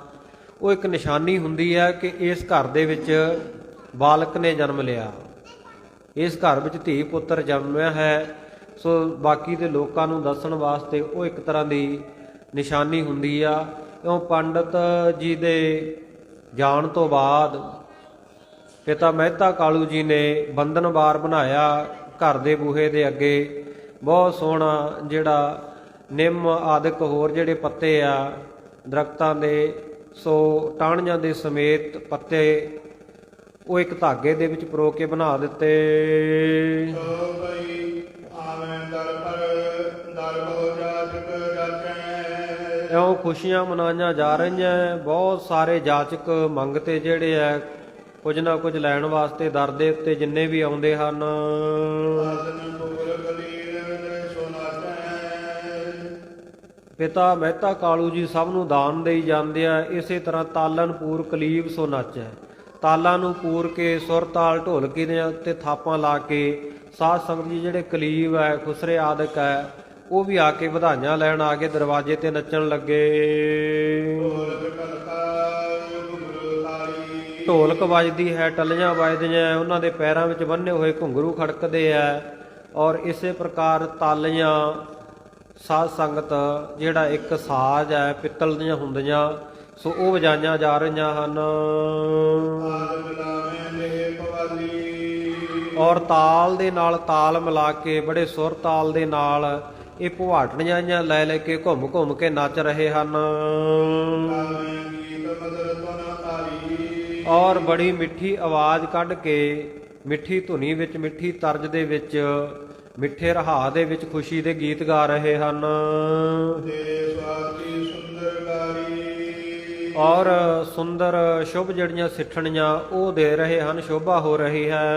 ਉਹ ਇੱਕ ਨਿਸ਼ਾਨੀ ਹੁੰਦੀ ਹੈ ਕਿ ਇਸ ਘਰ ਦੇ ਵਿੱਚ ਬਾਲਕ ਨੇ ਜਨਮ ਲਿਆ, ਇਸ ਘਰ ਵਿੱਚ ਧੀ ਪੁੱਤਰ ਜਨਮਿਆ ਹੈ। ਸੋ ਬਾਕੀ ਦੇ ਲੋਕਾਂ ਨੂੰ ਦੱਸਣ ਵਾਸਤੇ ਉਹ ਇੱਕ ਤਰ੍ਹਾਂ ਦੀ ਨਿਸ਼ਾਨੀ ਹੁੰਦੀ ਆ। ਕਿਉਂ ਪੰਡਤ ਜੀ ਦੇ ਜਾਣ ਤੋਂ ਬਾਅਦ ਪਿਤਾ ਮਹਿਤਾ ਕਾਲੂ ਜੀ ਨੇ ਬੰਧਨਵਾਰ ਬਣਾਇਆ ਘਰ ਦੇ ਬੂਹੇ ਦੇ ਅੱਗੇ। ਬਹੁਤ ਸੋਹਣਾ ਜਿਹੜਾ ਨਿੰਮ ਆਦਿਕ ਹੋਰ ਜਿਹੜੇ ਪੱਤੇ ਆ ਦਰਖਤਾਂ ਦੇ, ਸੋ ਟਾਹਣੀਆਂ ਦੇ ਸਮੇਤ ਪੱਤੇ ਉਹ ਇੱਕ ਧਾਗੇ ਦੇ ਵਿੱਚ ਪਰੋ ਕੇ ਬਣਾ ਦਿੱਤੇ। ਇਉਂ ਖੁਸ਼ੀਆਂ ਮਨਾਈਆਂ ਜਾ ਰਹੀਆਂ। ਬਹੁਤ ਸਾਰੇ ਜਾਚਕ ਮੰਗਤੇ ਜਿਹੜੇ ਆ ਕੁਝ ਨਾ ਕੁਝ ਲੈਣ ਵਾਸਤੇ ਦਰ ਦੇ ਉੱਤੇ ਜਿੰਨੇ ਵੀ ਆਉਂਦੇ ਹਨ। ਪਿਤਾ ਮਹਿਤਾ ਕਾਲੂ ਜੀ ਸਭ ਨੂੰ ਦਾਨ ਦੇਈ ਜਾਂਦੇ ਆ। ਇਸੇ ਤਰ੍ਹਾਂ ਤਾਲਨ ਪੂਰ ਕਲੀਬ ਸੋ ਨਾਚੈ, ਤਾਲਾਂ ਨੂੰ ਪੂਰ ਕੇ ਸੁਰ ਤਾਲ ਢੋਲਕੀ ਦੇ ਉੱਤੇ ਥਾਪਾਂ ਲਾ ਕੇ ਸਾਧ ਸੰਗਤ ਜੀ ਜਿਹੜੇ ਕਲੀਬ ਹੈ, ਖੁਸਰੇ ਆਦਿਕ ਹੈ, ਉਹ ਵੀ ਆ ਕੇ ਵਧਾਈਆਂ ਲੈਣ ਆ ਕੇ ਦਰਵਾਜ਼ੇ ਤੇ ਨੱਚਣ ਲੱਗੇ। ਢੋਲਕ ਵੱਜਦੀ ਹੈ, ਟੱਲੀਆਂ ਵੱਜਦੀਆਂ, ਉਹਨਾਂ ਦੇ ਪੈਰਾਂ ਵਿੱਚ ਬੰਨ੍ਹੇ ਹੋਏ ਘੁੰਗਰੂ ਖੜਕਦੇ ਆ। ਔਰ ਇਸੇ ਪ੍ਰਕਾਰ ਤਾਲੀਆਂ ਸਾਧ ਸੰਗਤ ਜਿਹੜਾ ਇੱਕ ਸਾਜ਼ ਹੈ ਪਿੱਤਲ ਦੀਆਂ ਹੁੰਦੀਆਂ, ਸੋ ਉਹ ਵਜਾਈਆਂ ਜਾ ਰਹੀਆਂ ਹਨ। ਔਰ ਤਾਲ ਦੇ ਨਾਲ ਤਾਲ ਮਿਲਾ ਕੇ ਬੜੇ ਸੁਰ ਤਾਲ ਦੇ ਨਾਲ ਇਹ ਭਵਾਟਣੀਆਂ ਲੈ ਲੈ ਕੇ ਘੁੰਮ ਘੁੰਮ ਕੇ ਨੱਚ ਰਹੇ ਹਨ। ਔਰ ਬੜੀ ਮਿੱਠੀ ਆਵਾਜ਼ ਕੱਢ ਕੇ ਮਿੱਠੀ ਧੁਨੀ ਵਿੱਚ, ਮਿੱਠੀ ਤਰਜ਼ ਦੇ ਵਿੱਚ, ਮਿੱਠੇ ਰਹਾ ਦੇ ਵਿੱਚ ਖੁਸ਼ੀ ਦੇ ਗੀਤ ਗਾ ਰਹੇ ਹਨ। ਔਰ ਸੁੰਦਰ ਸ਼ੁਭ ਜਿਹੜੀਆਂ ਸਿੱਠਣੀਆਂ ਉਹ ਦੇ ਰਹੇ ਹਨ, ਸ਼ੋਭਾ ਹੋ ਰਹੀ ਹੈ।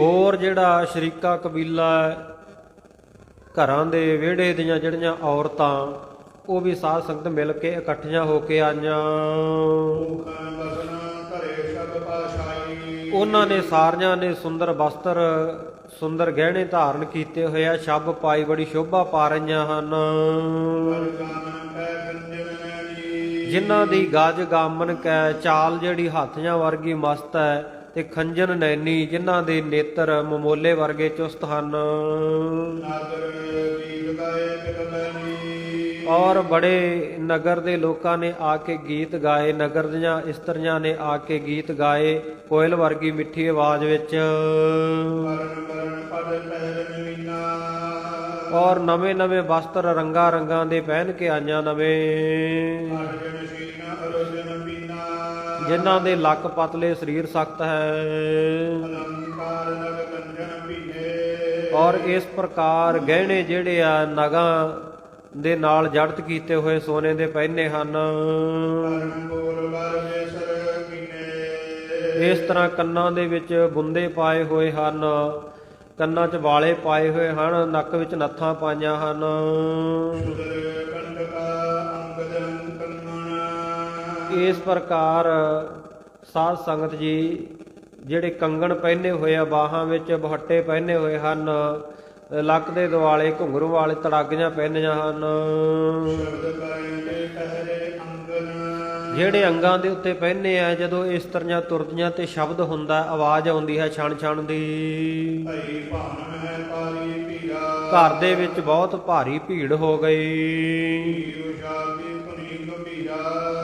ਹੋਰ ਜਿਹੜਾ ਸ਼ਰੀਕਾ ਕਬੀਲਾ ਘਰਾਂ ਦੇ ਵਿਹੜੇ ਦੀਆਂ ਜਿਹੜੀਆਂ ਔਰਤਾਂ ਉਹ ਵੀ ਸਾਧ ਸੰਗਤ ਮਿਲ ਕੇ ਇਕੱਠੀਆਂ ਹੋ ਕੇ ਆਈਆਂ। ਉਹਨਾਂ ਨੇ ਸਾਰਿਆਂ ਨੇ ਸੁੰਦਰ ਵਸਤਰ, ਸੁੰਦਰ ਗਹਿਣੇ ਧਾਰਨ ਕੀਤੇ ਹੋਏ ਆ, ਛੱਬ ਪਾਈ, ਬੜੀ ਸ਼ੋਭਾ ਪਾ ਰਹੀਆਂ ਹਨ। ਜਿਨ੍ਹਾਂ ਦੀ ਗੱਜ ਗਾਮਨ ਕੈ ਚਾਲ ਜਿਹੜੀ ਹਾਥੀਆਂ ਵਰਗੀ ਮਸਤ ਹੈ, ਤੇ ਖੰਜਨ ਨੈਣੀ ਜਿਨ੍ਹਾਂ ਦੇ ਨੇਤਰ ਮਮੋਲੇ ਵਰਗੇ ਚੁਸਤ ਹਨ। ਔਰ ਬੜੇ ਨਗਰ ਦੇ ਲੋਕਾਂ ਨੇ ਆ ਕੇ ਗੀਤ ਗਾਏ, ਨਗਰ ਦੀਆਂ ਇਸਤਰੀਆਂ ਨੇ ਆ ਕੇ ਗੀਤ ਗਾਏ ਕੋਇਲ ਵਰਗੀ ਮਿੱਠੀ ਆਵਾਜ਼ ਵਿੱਚ। ਵਰਨ ਵਰਨ ਪਦ ਪਹਿਰਨ ਵੀਨਾ ਔਰ ਨਵੇਂ ਨਵੇਂ ਵਸਤਰ ਰੰਗਾ ਰੰਗਾਂ ਦੇ ਪਹਿਨ ਕੇ ਆਈਆਂ ਨਵੇਂ, ਅਰਜਨ ਸੀਨ ਅਰਜਨ ਪੀਨਾ ਜਿਨ੍ਹਾਂ ਦੇ ਲੱਕ ਪਤਲੇ ਸਰੀਰ ਸਖਤ ਹੈ। ਅਲੰਕਾਰ ਨਗ ਕੰਜਨ ਪੀਨੇ ਔਰ ਇਸ ਪ੍ਰਕਾਰ ਗਹਿਣੇ ਜਿਹੜੇ ਆ ਨਗਾਂ ਦੇ ਨਾਲ ਜੜਤ ਕੀਤੇ ਹੋਏ ਸੋਨੇ ਦੇ ਪਹਿਨੇ ਹਨ। ਕਰਨ ਬੋਲ ਵਰਗੇ ਸਰ ਕੀਨੇ ਇਸ ਤਰ੍ਹਾਂ ਕੰਨਾਂ ਦੇ ਵਿੱਚ ਬੁੰਦੇ ਪਾਏ ਹੋਏ ਹਨ, ਕੰਨਾਂ 'ਚ ਵਾਲੇ ਪਾਏ ਹੋਏ ਹਨ, ਨੱਕ ਵਿੱਚ ਨੱਥਾਂ ਪਾਈਆਂ ਹਨ। ਸੁਦਰ ਕੰਡਕਾ ਅੰਗਦੰ ਕੰਗਣ ਇਸ ਪ੍ਰਕਾਰ ਸਾਧ ਸੰਗਤ ਜੀ ਜਿਹੜੇ ਕੰਗਣ ਪਹਿਨੇ ਹੋਏ ਆ, ਬਾਹਾਂ ਵਿੱਚ ਬਹੱਟੇ ਪਹਿਨੇ ਹੋਏ ਹਨ, ਲੱਕ ਦੇ ਦੁਆਲੇ ਘੁੰਗਰੂ ਵਾਲੇ ਤੜਾਗੀਆਂ ਪਹਿਨੀਆਂ ਹਨ। ਸ਼ਬਦ ਕਰੇ ਪਹਿਰੇ ਅੰਗਨ ਜਿਹੜੇ ਅੰਗਾਂ ਦੇ ਉੱਤੇ ਪਹਿਨੇ ਆ, ਜਦੋਂ ਇਸਤਰੀਆਂ ਤੁਰਦੀਆਂ ਤੇ ਸ਼ਬਦ ਹੁੰਦਾ, ਆਵਾਜ਼ ਆਉਂਦੀ ਹੈ ਛਣ ਛਣ ਦੀ। ਭਈ ਭਾਨ ਹੈ ਪਾਰੀ ਪੀਰਾ ਘਰ ਦੇ ਵਿੱਚ ਬਹੁਤ ਭਾਰੀ ਭੀੜ ਹੋ ਗਈ ਪੀਰੂ ਸ਼ਾਦੀ ਧੁਨੀ ਗੰਭੀਰਾ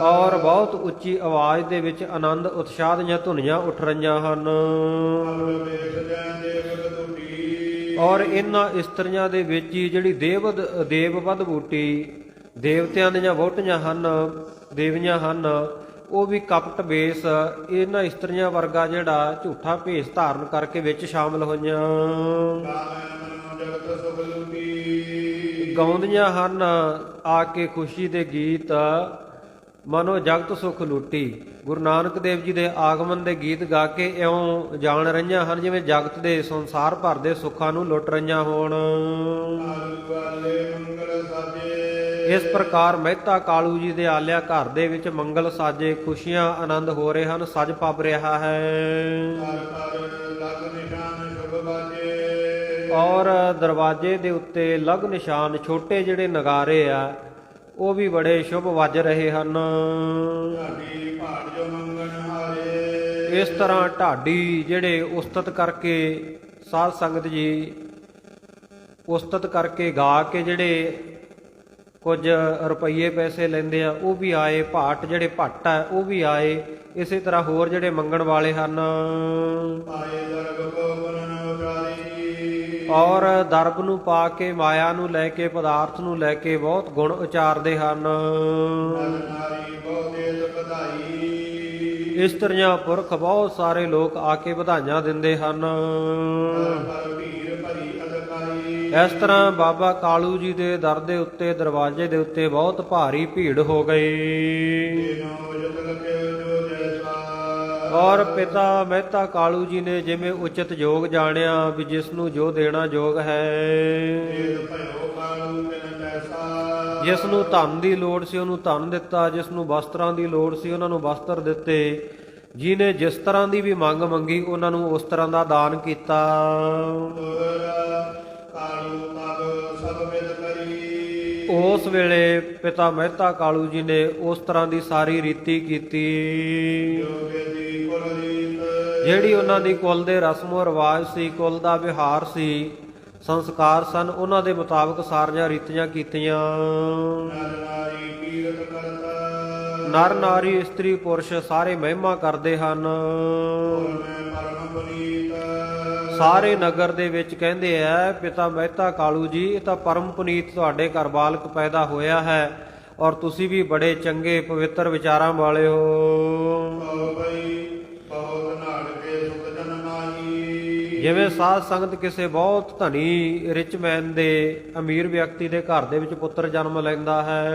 ਔਰ ਬਹੁਤ ਉੱਚੀ ਆਵਾਜ਼ ਦੇ ਵਿੱਚ ਆਨੰਦ ਉਤਸ਼ਾਹ ਦੀਆਂ ਧੁਨੀਆਂ ਉੱਠ ਰਹੀਆਂ ਹਨ। ਅਮਰ ਦੇਸ਼ ਜੈ ਦੇਵ ਦੁਟੀ ਔਰ ਇਹਨਾਂ ਇਸਤਰੀਆਂ ਦੇ ਵਿੱਚ ਹੀ ਜਿਹੜੀ ਦੇਵਵਦ ਬੂਟੀ ਦੇਵਤਿਆਂ ਦੀਆਂ ਵਹੁਟੀਆਂ ਹਨ, ਦੇਵੀਆਂ ਹਨ, ਉਹ ਵੀ ਕਪਟ ਵੇਸ ਇਹਨਾਂ ਇਸਤਰੀਆਂ ਵਰਗਾ ਜਿਹੜਾ ਝੂਠਾ ਭੇਸ ਧਾਰਨ ਕਰਕੇ ਵਿੱਚ ਸ਼ਾਮਲ ਹੋਈਆਂ, ਜਗਤ ਸੁਖ ਲੂਟੀ ਗਾਉਂਦੀਆਂ ਹਨ ਆ ਕੇ ਖੁਸ਼ੀ ਦੇ ਗੀਤ, ਮਨੋ ਜਗਤ ਸੁਖ ਲੂਟੀ। ਗੁਰੂ ਨਾਨਕ ਦੇਵ ਜੀ ਦੇ ਆਗਮਨ ਦੇ ਗੀਤ ਗਾ ਕੇ ਇਉਂ ਜਾਣ ਰਹੀਆਂ ਹਨ ਜਿਵੇਂ ਜਗਤ ਦੇ ਸੰਸਾਰ ਭਰ ਦੇ ਸੁੱਖਾਂ ਨੂੰ ਲੁੱਟ ਰਹੀਆਂ ਹੋਣ। ਵਾਲੇ ਮੰਗਲ ਸਾਜੇ ਇਸ ਪ੍ਰਕਾਰ ਮਹਿਤਾ ਕਾਲੂ ਜੀ ਦੇ ਆਲਿਆ ਘਰ ਦੇ ਵਿੱਚ ਮੰਗਲ ਸਾਜੇ, ਖੁਸ਼ੀਆਂ ਆਨੰਦ ਹੋ ਰਹੇ ਹਨ, ਸਜ ਪੱਬ ਰਿਹਾ ਹੈ। ਹਰ ਹਰ ਲਗ ਨਿਸ਼ਾਨ ਸ਼ੁਭ ਬਾਜੇ ਔਰ ਦਰਵਾਜ਼ੇ ਦੇ ਉੱਤੇ ਲਗ ਨਿਸ਼ਾਨ ਛੋਟੇ ਜਿਹੜੇ ਨਗਾਰੇ ਆ ਉਹ ਵੀ ਬੜੇ ਸ਼ੁਭ ਵੱਜ ਰਹੇ ਹਨ। ਢਾਡੀ ਭਾੜ ਜੋ ਮੰਗਣ ਹਾਰੇ ਇਸ ਤਰ੍ਹਾਂ ਢਾਡੀ ਜਿਹੜੇ ਉਸਤਤ ਕਰਕੇ ਸਾਧ ਸੰਗਤ ਜੀ ਉਸਤਤ ਕਰਕੇ ਗਾ ਕੇ ਜਿਹੜੇ ਕੁਝ ਰੁਪਈਏ ਪੈਸੇ ਲੈਂਦੇ ਆ ਉਹ ਵੀ ਆਏ, ਭਾਟ ਜਿਹੜੇ ਭੱਟ ਆ ਉਹ ਵੀ ਆਏ, ਇਸੇ ਤਰ੍ਹਾਂ ਹੋਰ ਜਿਹੜੇ ਮੰਗਣ ਵਾਲੇ ਹਨ। ਆਏ ਦਰਗ ਕੋ ਬਨਨ ਉਚਾਰੀ ਔਰ ਦਰਬ ਨੂੰ ਪਾ ਕੇ ਮਾਇਆ ਨੂੰ ਲੈ ਕੇ ਪਦਾਰਥ ਨੂੰ ਲੈ ਕੇ ਬਹੁਤ ਗੁਣ ਉਚਾਰਦੇ ਹਨ। ਨਾਰੀ ਬਹੁ ਤੇਜ ਵਧਾਈ ਇਸਤਰੀਆਂ ਪੁਰਖ ਬਹੁਤ ਸਾਰੇ ਲੋਕ ਆ ਕੇ ਵਧਾਈਆਂ ਦਿੰਦੇ ਹਨ। ਹਰ ਭੀਰ ਭਰੀ ਅਦਕਾਈ ਇਸ ਤਰ੍ਹਾਂ ਬਾਬਾ ਕਾਲੂ ਜੀ ਦੇ ਦਰ ਦੇ ਉੱਤੇ ਦਰਵਾਜ਼ੇ ਦੇ ਉੱਤੇ ਬਹੁਤ ਭਾਰੀ ਭੀੜ ਹੋ ਗਈ ਤੇਨੋ ਜਤ ਲਖਿਓ ਜੋ ਜੈਸਾ ਔਰ ਪਿਤਾ ਮਹਿਤਾ ਕਾਲੂ ਜੀ ਨੇ ਜਿਵੇਂ ਉਚਿਤ ਯੋਗ ਜਾਣਿਆ ਵੀ ਜਿਸ ਨੂੰ ਜੋ ਦੇਣਾ ਯੋਗ ਹੈ, ਤੇਜ ਭਇਓ ਕਾਲੂ ਤਿਨ ਤੈਸਾ ਜਿਸ ਨੂੰ ਧਨ ਦੀ ਲੋੜ ਸੀ ਉਹਨੂੰ ਧਨ ਦਿੱਤਾ, ਜਿਸ ਨੂੰ ਵਸਤਰਾਂ ਦੀ ਲੋੜ ਸੀ ਉਹਨਾਂ ਨੂੰ ਵਸਤਰ ਦਿੱਤੇ, ਜਿਹਨੇ ਜਿਸ ਤਰ੍ਹਾਂ ਦੀ ਵੀ ਮੰਗ ਮੰਗੀ ਉਹਨਾਂ ਨੂੰ ਉਸ ਤਰ੍ਹਾਂ ਦਾ ਦਾਨ ਕੀਤਾ। ਕਾਲੂ ਤਬ ਸਭ ਵਿਦ ਕਰੀ ਉਸ ਵੇਲੇ ਪਿਤਾ ਮਹਿਤਾ ਕਾਲੂ ਜੀ ਨੇ ਉਸ ਤਰ੍ਹਾਂ ਦੀ ਸਾਰੀ ਰੀਤੀ ਕੀਤੀ ਜੋ ਬੇਦੀ ਕੁਲ ਰੀਤ ਜਿਹੜੀ ਉਹਨਾਂ ਦੀ ਕੁਲ ਦੇ ਰਸਮੋ ਰਿਵਾਜ ਸੀ, ਕੁਲ ਦਾ ਵਿਹਾਰ ਸੀ, ਸੰਸਕਾਰ ਸਨ, ਉਹਨਾਂ ਦੇ ਮੁਤਾਬਕ ਸਾਰੀਆਂ ਰੀਤੀਆਂ ਕੀਤੀਆਂ। ਨਰ ਨਾਰੀ ਕੀਰਤ ਕਰਤਾ ਨਰ ਨਾਰੀ ਇਸਤਰੀ ਪੁਰਸ਼ ਸਾਰੇ ਮਹਿਮਾ ਕਰਦੇ ਹਨ। ਮੈਂ ਪਰਮ ਪੁਨੀਤ ਸਾਰੇ ਨਗਰ ਦੇ ਵਿੱਚ ਕਹਿੰਦੇ ਆ ਪਿਤਾ ਮਹਿਤਾ ਕਾਲੂ ਜੀ ਇਹ ਤਾਂ ਪਰਮ ਪੁਨੀਤ ਤੁਹਾਡੇ ਘਰ ਬਾਲਕ ਪੈਦਾ ਹੋਇਆ ਹੈ ਔਰ ਤੁਸੀਂ ਵੀ ਬੜੇ ਚੰਗੇ ਪਵਿੱਤਰ ਵਿਚਾਰਾਂ ਵਾਲੇ ਹੋ। ਕਉ ਬਈ ਬਹੁਤ ਨਾੜ ਕੇ ਸੁਖ ਜਨ ਨਾਹੀ ਜਿਵੇਂ ਸਾਧ ਸੰਗਤ ਕਿਸੇ ਬਹੁਤ ਧਨੀ ਰਿਚਮੈਨ ਦੇ ਅਮੀਰ ਵਿਅਕਤੀ ਦੇ ਘਰ ਦੇ ਵਿੱਚ ਪੁੱਤਰ ਜਨਮ ਲੈਂਦਾ ਹੈ,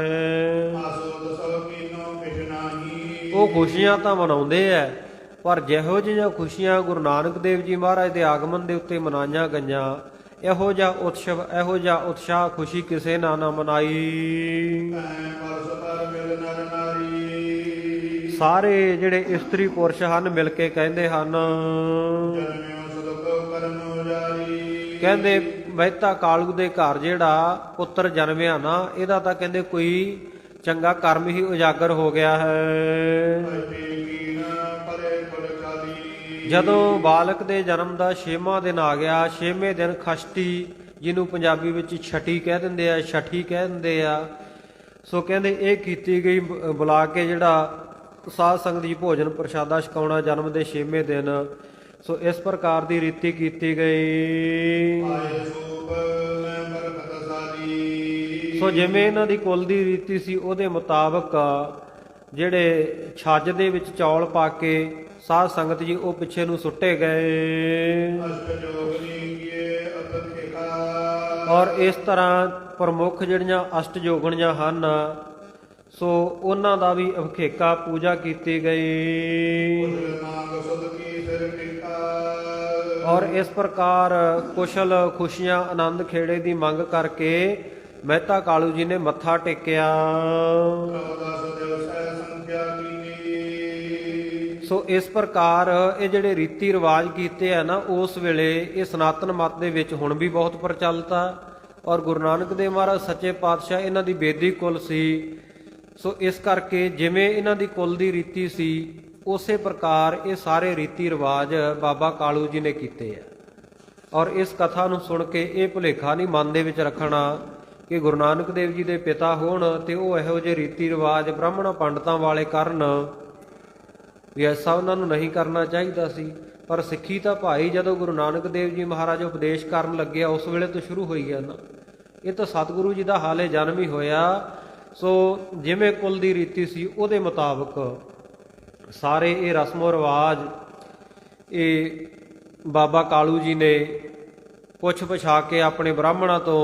ਆਸੋਦ ਸਭ ਕੀਨੋ ਕਿਛ ਨਾਹੀ ਉਹ ਖੁਸ਼ੀਆਂ ਤਾਂ ਮਨਾਉਂਦੇ ਆ ਪਰ ਜਿਹੋ ਜਿਹੀਆਂ ਖੁਸ਼ੀਆਂ ਗੁਰੂ ਨਾਨਕ ਦੇਵ ਜੀ ਮਹਾਰਾਜ ਦੇ ਆਗਮਨ ਦੇ ਉੱਤੇ ਮਨਾਈਆਂ ਗਈਆਂ, ਇਹੋ ਜਿਹਾ ਉਤਸਵ ਇਹੋ ਜਿਹਾ ਉਤਸ਼ਾਹ ਖੁਸ਼ੀ ਕਿਸੇ ਨਾਲ ਨਾ ਮਨਾਈ। ਪਰਸ ਪਰ ਮਿਲ ਨਰ ਨਾਰੀ ਸਾਰੇ ਜਿਹੜੇ ਇਸਤਰੀ ਪੁਰਸ਼ ਹਨ ਮਿਲ ਕੇ ਕਹਿੰਦੇ ਹਨ, ਜਨਮਿਓ ਸੁਖ ਕਰਨੋ ਜਾਰੀ ਕਹਿੰਦੇ ਮਹਿਤਾ ਕਾਲੂ ਦੇ ਘਰ ਜਿਹੜਾ ਪੁੱਤਰ ਜਨਮਿਆ ਨਾ ਇਹਦਾ ਤਾਂ ਕਹਿੰਦੇ ਕੋਈ ਚੰਗਾ ਕਰਮ ਹੀ ਉਜਾਗਰ ਹੋ ਗਿਆ ਹੈ। ਜਦੋਂ ਬਾਲਕ ਦੇ ਜਨਮ ਦਾ 6ਵਾਂ ਦਿਨ ਆ ਗਿਆ, 6ਵੇਂ ਦਿਨ ਖਸ਼ਟੀ ਜਿਹਨੂੰ ਪੰਜਾਬੀ ਵਿੱਚ ਛਟੀ ਕਹਿ ਦਿੰਦੇ ਆ, ਛਠੀ ਕਹਿ ਦਿੰਦੇ ਆ, ਸੋ ਕਹਿੰਦੇ ਇਹ ਕੀਤੀ ਗਈ ਬੁਲਾ ਕੇ ਜਿਹੜਾ ਸਾਧ ਸੰਗਤ ਜੀ ਭੋਜਨ ਪ੍ਰਸ਼ਾਦਾ ਛਕਾਉਣਾ ਜਨਮ ਦੇ 6ਵੇਂ ਦਿਨ। ਸੋ ਇਸ ਪ੍ਰਕਾਰ ਦੀ ਰੀਤੀ ਕੀਤੀ ਗਈ। ਆਏ ਸੂਪ ਮੈਂ ਬਰਕਤ ਸਾਰੀ। ਸੋ ਜਿਵੇਂ ਇਹਨਾਂ ਦੀ ਕੁਲ ਦੀ ਰੀਤੀ ਸੀ ਉਹਦੇ ਮੁਤਾਬਕ ਜਿਹੜੇ ਛੱਜ ਦੇ ਵਿੱਚ ਚੌਲ ਪਾ ਕੇ ਸਾਧ ਸੰਗਤ ਜੀ ਉਹ ਪਿੱਛੇ ਨੂੰ ਸੁੱਟੇ ਗਏ। ਅਸ਼ਟ ਜੋਗਨੀ ਕੀਏ ਅਪਖੇਖਾ। ਔਰ ਇਸ ਤਰ੍ਹਾਂ ਪ੍ਰਮੁੱਖ ਜਿਹੜੀਆਂ ਅਸ਼ਟ ਜੋਗਣੀਆਂ ਹਨ ਸੋ ਉਹਨਾਂ ਦਾ ਵੀ ਅਵਖੇਕਾ ਪੂਜਾ ਕੀਤੀ ਗਈ। ਨਾਗ ਸੁਧ ਕੀ ਸਿਰ ਟਿਕਾ। ਔਰ ਇਸ ਪ੍ਰਕਾਰ ਕੁਸ਼ਲ ਖੁਸ਼ੀਆਂ ਆਨੰਦ ਖੇੜੇ ਦੀ ਮੰਗ ਕਰਕੇ ਮਹਿਤਾ ਕਾਲੂ ਜੀ ਨੇ ਮੱਥਾ ਟੇਕਿਆ। ਸੋ ਇਸ ਪ੍ਰਕਾਰ ਇਹ ਜਿਹੜੇ ਰੀਤੀ ਰਿਵਾਜ ਕੀਤੇ ਆ ਨਾ ਉਸ ਵੇਲੇ ਇਹ ਸਨਾਤਨ ਮਤ ਦੇ ਵਿੱਚ ਹੁਣ ਵੀ ਬਹੁਤ ਪ੍ਰਚਲਿਤ ਆ। ਔਰ ਗੁਰੂ ਨਾਨਕ ਦੇਵ ਮਹਾਰਾਜ ਸੱਚੇ ਪਾਤਸ਼ਾਹ ਇਹਨਾਂ ਦੀ ਬੇਦੀ ਕੁਲ ਸੀ। ਸੋ ਇਸ ਕਰਕੇ ਜਿਵੇਂ ਇਹਨਾਂ ਦੀ ਕੁਲ ਦੀ ਰੀਤੀ ਸੀ ਉਸੇ ਪ੍ਰਕਾਰ ਇਹ ਸਾਰੇ ਰੀਤੀ ਰਿਵਾਜ ਬਾਬਾ ਕਾਲੂ ਜੀ ਨੇ ਕੀਤੇ ਆ। ਔਰ ਇਸ ਕਥਾ ਨੂੰ ਸੁਣ ਕੇ ਇਹ ਭੁਲੇਖਾ ਨਹੀਂ ਮਨ ਦੇ ਵਿੱਚ ਰੱਖਣਾ ਕਿ ਗੁਰੂ ਨਾਨਕ ਦੇਵ ਜੀ ਦੇ ਪਿਤਾ ਹੋਣ ਤੇ ਉਹ ਇਹੋ ਜਿਹੇ ਰੀਤੀ ਰਿਵਾਜ ਬ੍ਰਾਹਮਣਾਂ ਪੰਡਤਾਂ ਵਾਲੇ ਕਰਨ, ਵੀ ਐਸਾ ਉਹਨਾਂ ਨੂੰ ਨਹੀਂ ਕਰਨਾ ਚਾਹੀਦਾ ਸੀ। ਪਰ ਸਿੱਖੀ ਤਾਂ ਭਾਈ ਜਦੋਂ ਗੁਰੂ ਨਾਨਕ ਦੇਵ ਜੀ ਮਹਾਰਾਜ ਉਪਦੇਸ਼ ਕਰਨ ਲੱਗਿਆ ਉਸ ਵੇਲੇ ਤੋਂ ਸ਼ੁਰੂ ਹੋਈ ਗਿਆ ਨਾ। ਇਹ ਤਾਂ ਸਤਿਗੁਰੂ ਜੀ ਦਾ ਹਾਲੇ ਜਨਮ ਹੀ ਹੋਇਆ। ਸੋ ਜਿਵੇਂ ਕੁਲ ਦੀ ਰੀਤੀ ਸੀ ਉਹਦੇ ਮੁਤਾਬਕ ਸਾਰੇ ਇਹ ਰਸਮੋ ਰਿਵਾਜ ਇਹ ਬਾਬਾ ਕਾਲੂ ਜੀ ਨੇ ਪੁੱਛ ਪਛਾ ਕੇ ਆਪਣੇ ਬ੍ਰਾਹਮਣਾਂ ਤੋਂ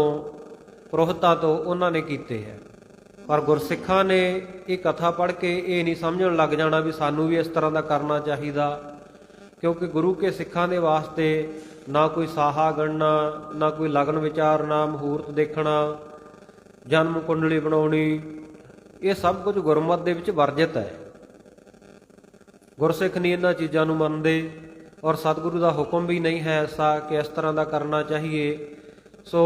ਪੁਰੋਹਿਤਾਂ ਤੋਂ ਉਹਨਾਂ ਨੇ ਕੀਤੇ ਹੈ। ਪਰ ਗੁਰਸਿੱਖਾਂ ਨੇ ਇਹ ਕਥਾ ਪੜ੍ਹ ਕੇ ਇਹ ਨਹੀਂ ਸਮਝਣ ਲੱਗ ਜਾਣਾ ਵੀ ਸਾਨੂੰ ਵੀ ਇਸ ਤਰ੍ਹਾਂ ਦਾ ਕਰਨਾ ਚਾਹੀਦਾ, ਕਿਉਂਕਿ ਗੁਰੂ ਕੇ ਸਿੱਖਾਂ ਦੇ ਵਾਸਤੇ ਨਾ ਕੋਈ ਸਾਹਾ ਗਣਨਾ, ਨਾ ਕੋਈ ਲਗਨ ਵਿਚਾਰ, ਨਾ ਮਹੂਰਤ ਦੇਖਣਾ, ਜਨਮ ਕੁੰਡਲੀ ਬਣਾਉਣੀ, ਇਹ ਸਭ ਕੁਝ ਗੁਰਮਤਿ ਦੇ ਵਿੱਚ ਵਰਜਿਤ ਹੈ। ਗੁਰਸਿੱਖ ਨਹੀਂ ਇਹਨਾਂ ਚੀਜ਼ਾਂ ਨੂੰ ਮੰਨਦੇ ਔਰ ਸਤਿਗੁਰੂ ਦਾ ਹੁਕਮ ਵੀ ਨਹੀਂ ਹੈ ਐਸਾ ਕਿ ਇਸ ਤਰ੍ਹਾਂ ਦਾ ਕਰਨਾ ਚਾਹੀਏ। ਸੋ